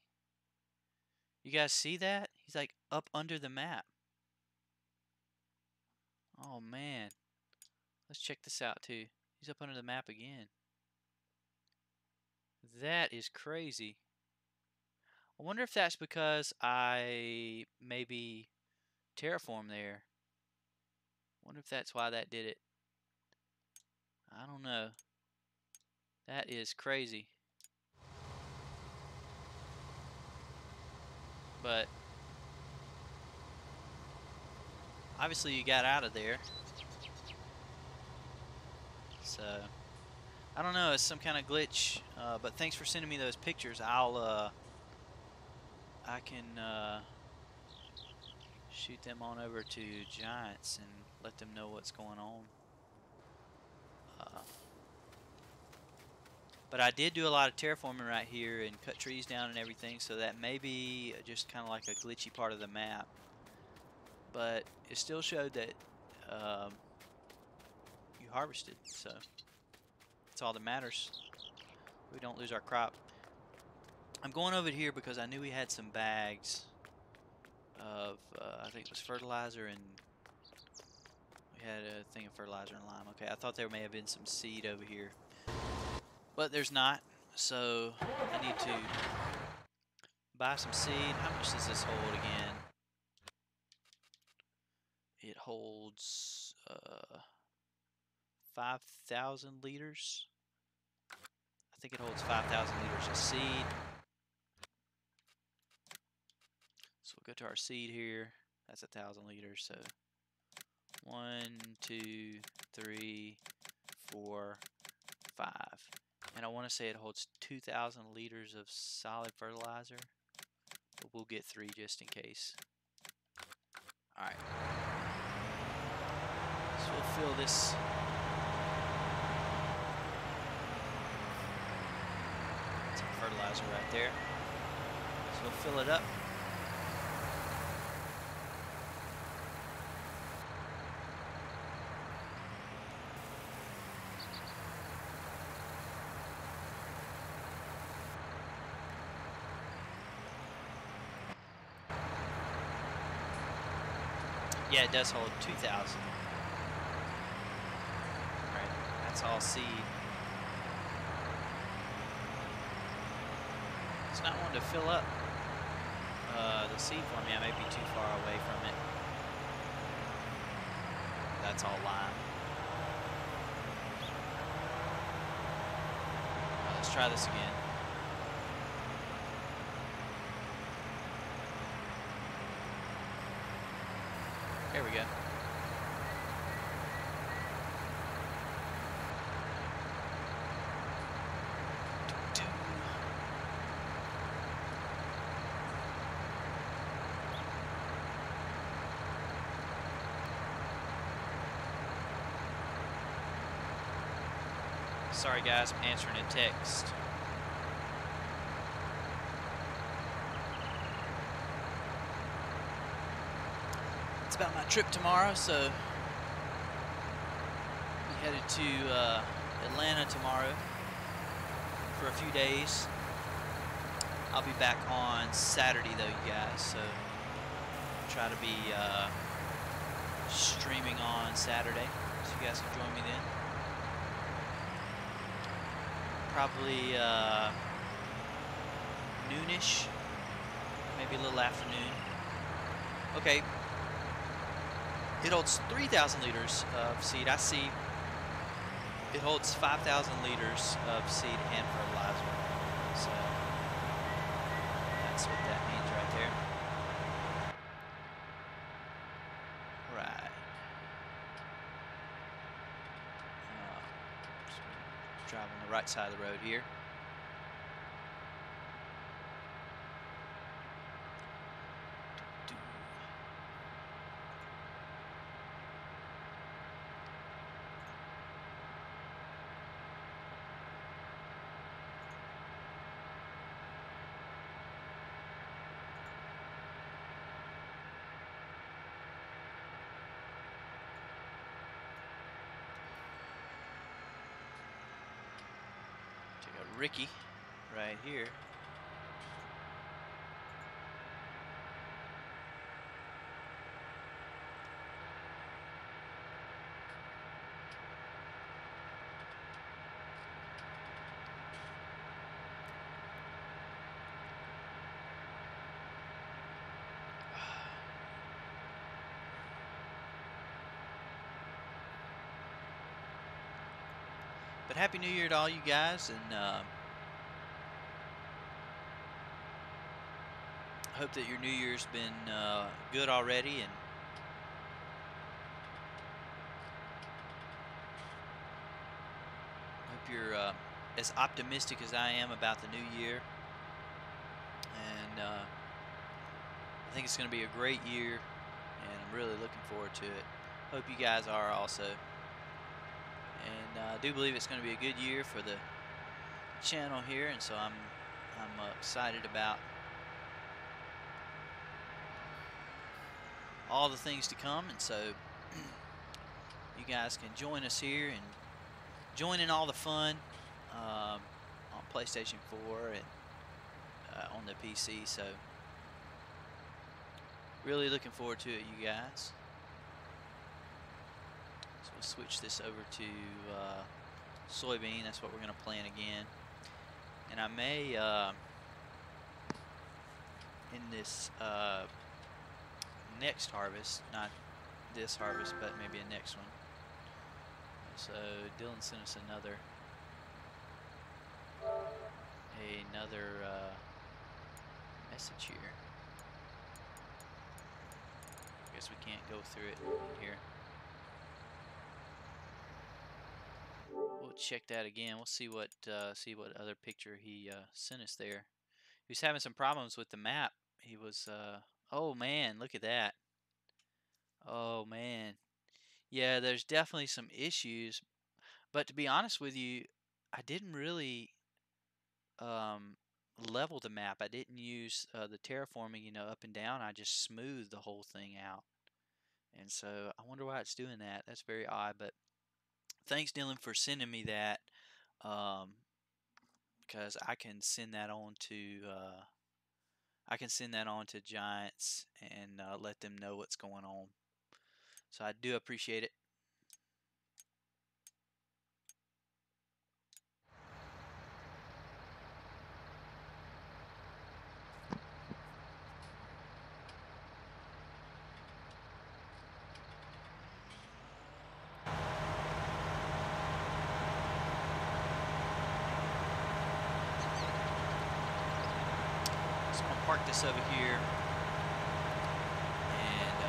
You guys see that? He's like up under the map. Oh man. Let's check this out too. He's up under the map again. That is crazy. I wonder if that's because I maybe terraformed there. I wonder if that's why that did it. I don't know. That is crazy. But obviously you got out of there. So I don't know, it's some kind of glitch. But thanks for sending me those pictures. I can shoot them on over to Giants and let them know what's going on. But I did do a lot of terraforming right here and cut trees down and everything, so that may be just kind of like a glitchy part of the map. But it still showed that you harvested, so that's all that matters. We don't lose our crop. I'm going over here because I knew we had some bags of, I think it was fertilizer, and we had a thing of fertilizer and lime. Okay, I thought there may have been some seed over here, but there's not, so I need to buy some seed. How much does this hold again? It holds 5,000 liters. I think it holds 5,000 liters of seed. So we'll go to our seed here. That's 1,000 liters. So 1, 2, 3, 4, 5. And I want to say it holds 2,000 liters of solid fertilizer. But we'll get 3 just in case. Alright. So we'll fill this. Some fertilizer right there. So we'll fill it up. Yeah, it does hold 2,000. Alright, that's all seed. It's not wanting to fill up the seed for me. I may be too far away from it. That's all lime. Let's try this again. There we go. Sorry guys, I'm answering a text. It's about my trip tomorrow, so we headed to Atlanta tomorrow for a few days. I'll be back on Saturday though, you guys, so try to be streaming on Saturday, so you guys can join me then. Probably noonish, maybe a little afternoon. Okay. It holds 3,000 liters of seed. I see it holds 5,000 liters of seed and fertilizer. So that's what that means right there. Right. Drive on the right side of the road here. Ricky right here. But Happy New Year to all you guys, and I hope that your New Year's been good already, and hope you're as optimistic as I am about the new year. And I think it's going to be a great year, and I'm really looking forward to it. Hope you guys are also. And I do believe it's going to be a good year for the channel here, and so I'm excited about all the things to come. And so you guys can join us here and join in all the fun on PlayStation 4 and on the PC. So really looking forward to it, you guys. So we'll switch this over to soybean. That's what we're going to plant again. And I may in this next harvest, not this harvest, but maybe a next one. So Dylan sent us another message here. I guess we can't go through it here. We'll check that again. We'll see what other picture he sent us there. He was having some problems with the map. He was oh man, look at that. Oh man. Yeah, there's definitely some issues, but to be honest with you, I didn't really level the map. I didn't use the terraforming, up and down. I just smoothed the whole thing out. And so I wonder why it's doing that. That's very odd, but thanks Dylan for sending me that, because I can send that on to Giants and let them know what's going on. So I do appreciate it. So I'm gonna park this over here, and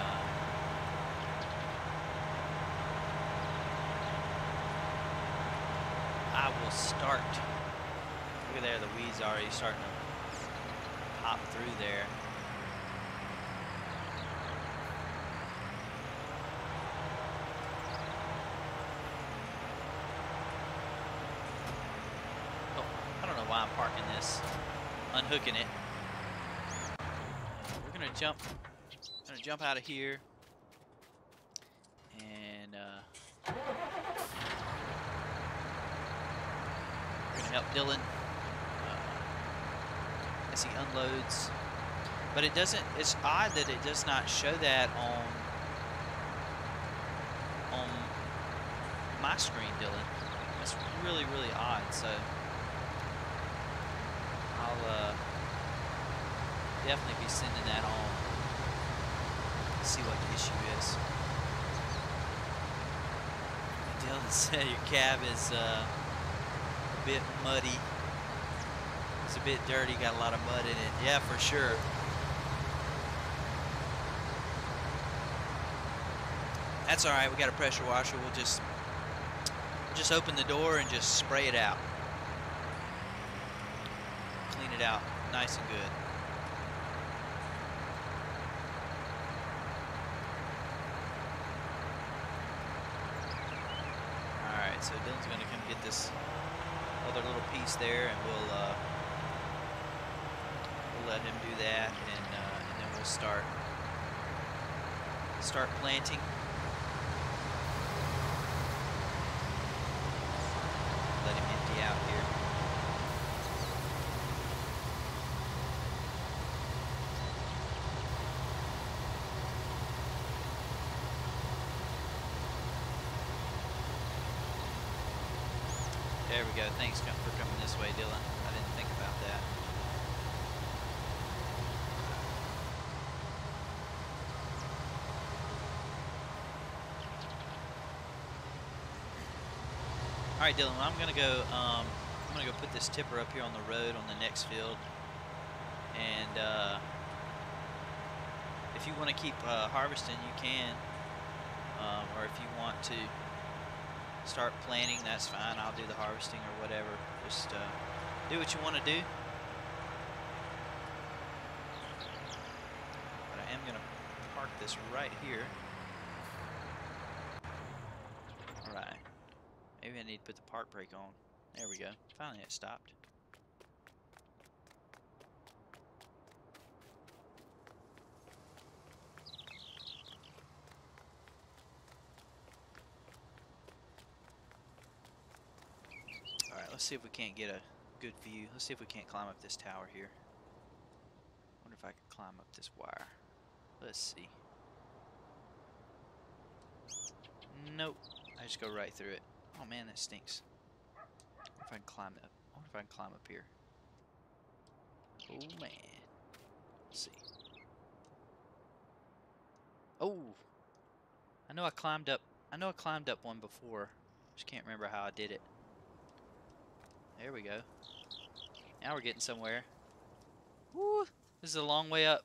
I will start. Look at there, the weeds already starting to pop through there. Oh, I don't know why I'm parking this, unhooking it. We're gonna jump out of here, and we're gonna help Dylan as he unloads. But it doesn't. It's odd that it does not show that on my screen, Dylan. That's really, really odd. So I'll definitely be sending that on. See what the issue is. Dylan said your cab is a bit muddy. It's a bit dirty, got a lot of mud in it. Yeah, for sure. That's all right. We got a pressure washer. We'll just open the door and just spray it out. Clean it out nice and good. All right, so Dylan's going to come get this other little piece there, and we'll let him do that, and then we'll start planting. Let him empty out here. There we go. Thanks for coming this way, Dylan. I didn't think about that. right, Dylan. I'm gonna go. I'm gonna go put this tipper up here on the road on the next field, and if you want to keep harvesting, you can, or if you want to start planting, that's fine. I'll do the harvesting or whatever. Just do what you want to do. But I am gonna park this right here. All right. Maybe I need to put the park brake on. There we go. Finally, it stopped. Alright, let's see if we can't get a good view. Let's see if we can't climb up this tower here. Wonder if I could climb up this wire. Let's see. Nope. I just go right through it. Oh man, that stinks. I wonder if I can climb up. I wonder if I can climb up here. Oh man. Let's see. Oh! I know I climbed up. I know I climbed up one before. Just can't remember how I did it. There we go. Now we're getting somewhere. Woo! This is a long way up.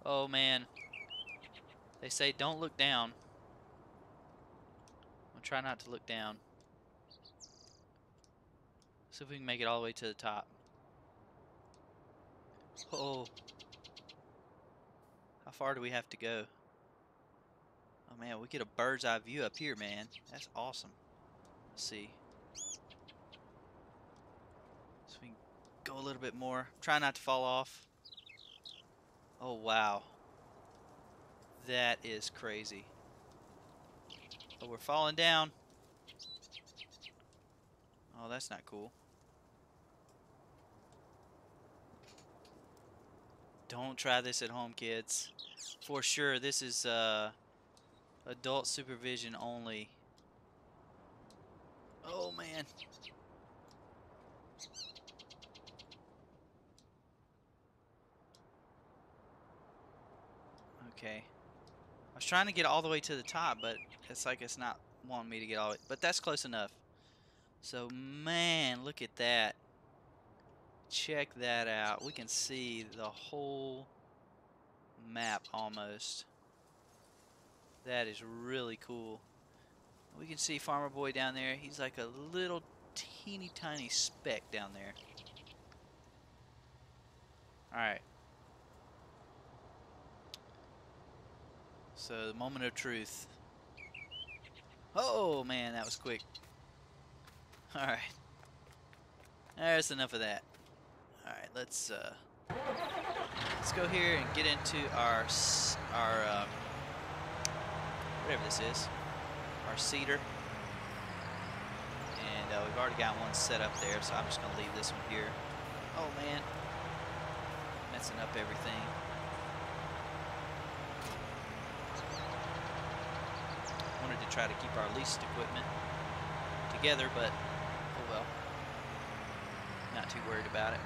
Oh man. They say don't look down. I'll try not to look down. See if we can make it all the way to the top. Oh. How far do we have to go? Oh man, we get a bird's eye view up here, man. That's awesome. Let's see. So we can go a little bit more. Try not to fall off. Oh wow. That is crazy. Oh, we're falling down. Oh, that's not cool. Don't try this at home, kids. For sure, this is adult supervision only. Oh man. Okay. I was trying to get all the way to the top, but it's like it's not wanting me to get all the way. But that's close enough. So, man, look at that. Check that out. We can see the whole map almost. That is really cool. We can see Farmer Boy down there. He's like a little teeny tiny speck down there. Alright. So, the moment of truth. Oh, man, that was quick. Alright. There's enough of that. Alright, let's go here and get into our whatever this is, our cedar. And we've already got one set up there, so I'm just going to leave this one here. Oh man, messing up everything. Wanted to try to keep our leased equipment together, but oh well. Not too worried about it.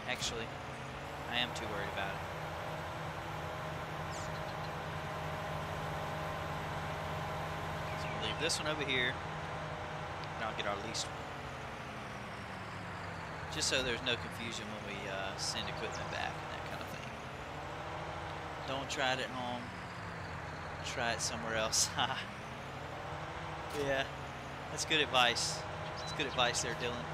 Actually, I am too worried about it. So we'll leave this one over here, and I'll get our leased one. Just so there's no confusion when we send equipment back and that kind of thing. Don't try it at home. Try it somewhere else. Yeah, that's good advice. That's good advice there, Dylan.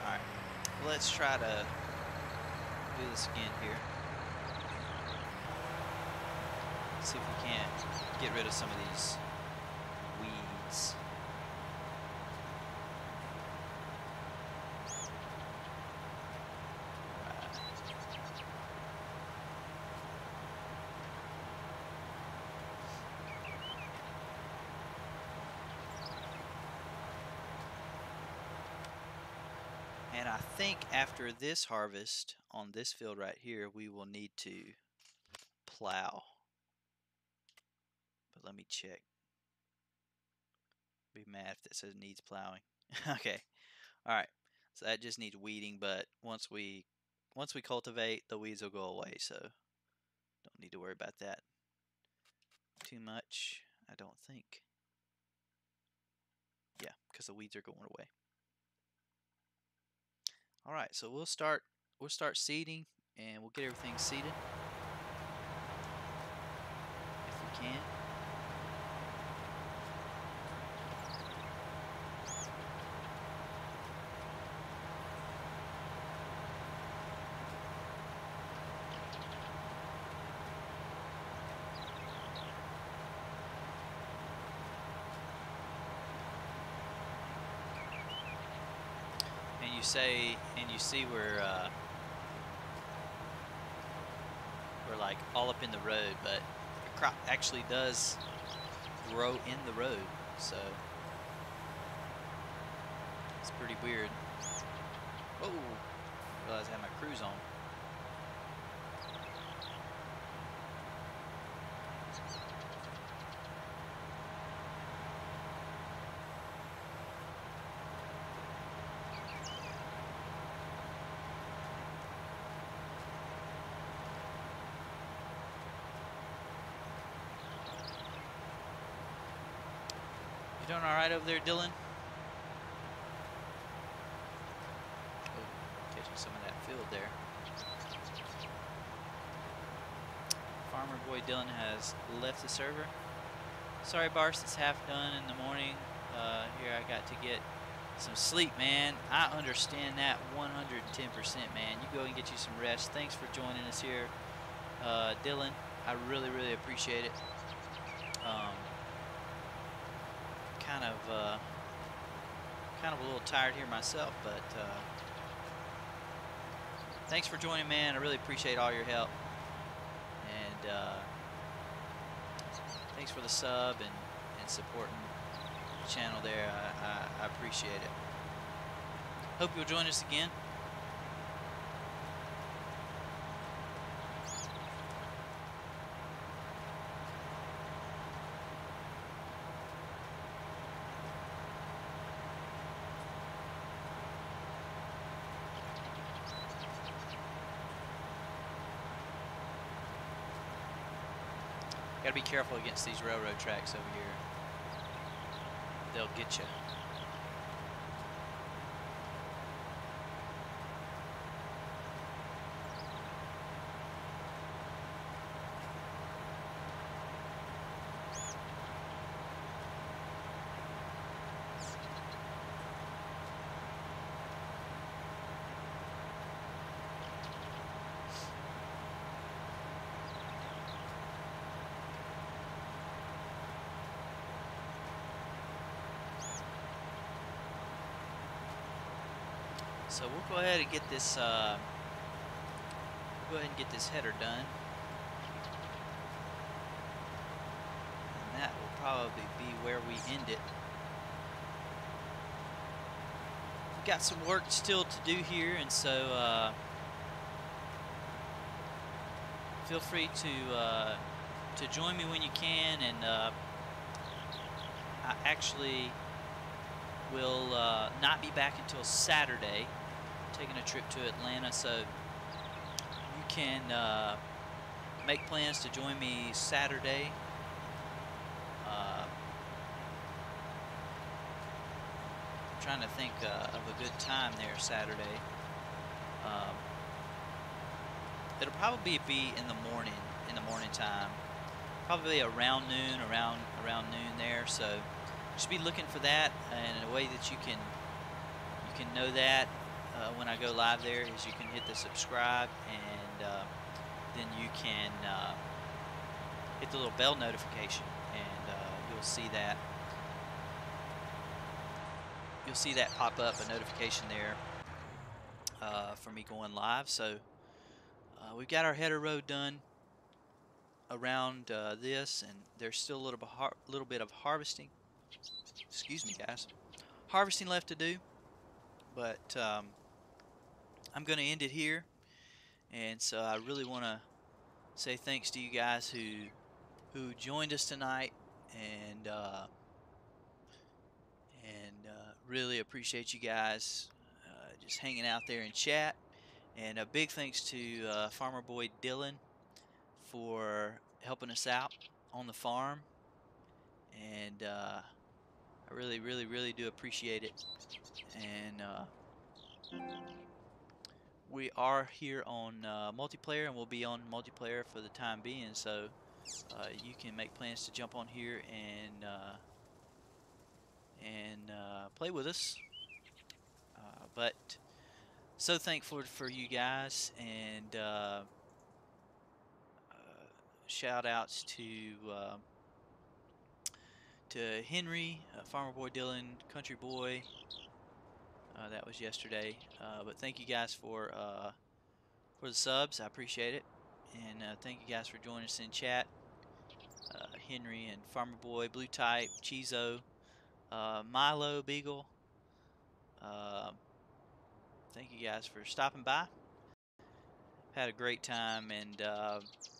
Alright, let's try to do this again here. See if we can't get rid of some of these weeds. And I think after this harvest on this field right here, we will need to plow. But let me check. Be mad if that says needs plowing. Okay. All right. So that just needs weeding, but once we once we cultivate, the weeds will go away, so don't need to worry about that too much, I don't think. Yeah, because the weeds are going away. All right, so we'll start seeding, and we'll get everything seeded if we can. And you see we're like all up in the road, but the crop actually does grow in the road, so it's pretty weird. Oh, I realized I had my cruise on. You doing all right over there, Dylan? Oh, catching some of that field there. Farmer boy Dylan has left the server. Sorry, Bars, it's half done in the morning. Here I got to get some sleep, man. I understand that 110%, man. You go and get you some rest. Thanks for joining us here, Dylan. I really, really appreciate it. Kind of a little tired here myself, but thanks for joining, man. I really appreciate all your help, and thanks for the sub and supporting the channel there. I appreciate it. Hope you'll join us again. Gotta be careful against these railroad tracks over here. They'll get you. So we'll go ahead and get this. We'll go ahead and get this header done, and that will probably be where we end it. We've got some work still to do here, and so feel free to join me when you can. And I actually will not be back until Saturday. Taking a trip to Atlanta, so you can make plans to join me Saturday. I'm trying to think of a good time there Saturday. It'll probably be in the morning time, probably around noon, around noon there. So just be looking for that, and a way that you can know that when I go live there is you can hit the subscribe, and then you can hit the little bell notification, and you'll see that pop up, a notification there for me going live. So we've got our header road done around this, and there's still a little bit of harvesting. Excuse me, guys. Harvesting left to do, but I'm going to end it here. And so I really want to say thanks to you guys who joined us tonight, and really appreciate you guys just hanging out there in chat. And a big thanks to Farmer Boy Dylan for helping us out on the farm. And I really, really, really do appreciate it. And we are here on multiplayer, and we'll be on multiplayer for the time being. So you can make plans to jump on here and play with us. But so thankful for you guys, and shout outs to Henry, Farmer Boy Dylan, Country Boy. That was yesterday. But thank you guys for the subs. I appreciate it, and thank you guys for joining us in chat. Henry and Farmer Boy, Blue Type, Chizo, Milo, Beagle. Uh, thank you guys for stopping by. Had a great time, and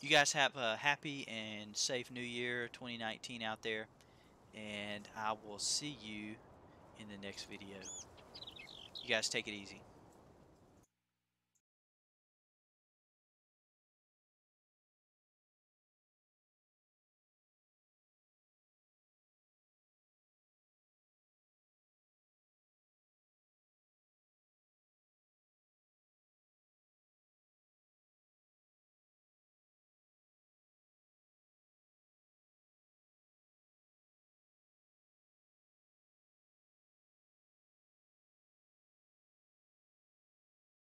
you guys have a happy and safe New Year 2019 out there, and I will see you in the next video. You guys take it easy.